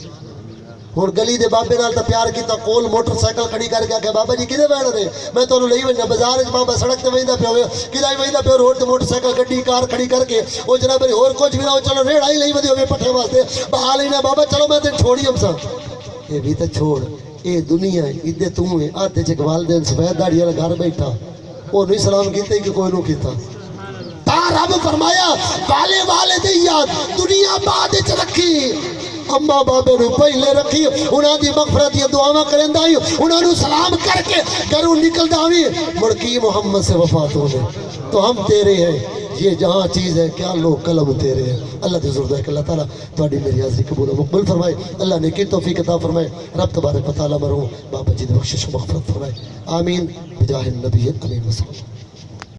ہن گلی دے بابے نال تے پیار کیتا کول موٹر سائیکل کھڑی کر کے کہ بابا جی کدے بیٹھ رہے میں تانوں لئی وینا بازار وچ بابا سڑک تے ویندا پیا ہوے کدے ویندا پیا روڈ تے موٹر سائیکل گڈی کار کھڑی کر کے او جناب ہور کچھ بھی نہ ہو چلو ریڑا ہی لئی ودی ہوے پٹھے واسطے بہا لینا بابا چلو میں تے چھوڑی ہم سا اے بھی تے چھوڑ اے دنیا ہے ادے تو ہے آتے چ والدین سفید داڑھی والا گھر بیٹھا او نہیں سلام کیتے کہ کوئی نو کیتا تا رب فرمایا والے دے یاد دنیا بعد وچ رکھی اماں بابے نو پہلے رکھی انہاں دی مغفرت دی دعاواں کریندا ہی انہاں نو سلام کر کے گھروں نکلدا وی مڑکی محمد سے وفات ہو گئے تو ہم تیرے ہیں یہ جہاں چیز ہے کیا لو قلم تیرے ہیں اللہ کی ضرورت ہے کہ اللہ تعالیٰ تہاڈی میری حاضری قبول و مقبول فرمائے اللہ نے کی توفیق عطا فرمائے رب تبارک و تعالیٰ مرحوم بابا جی دی بخشش و مغفرت فرمائے آمین بجاہ النبی امین وسلم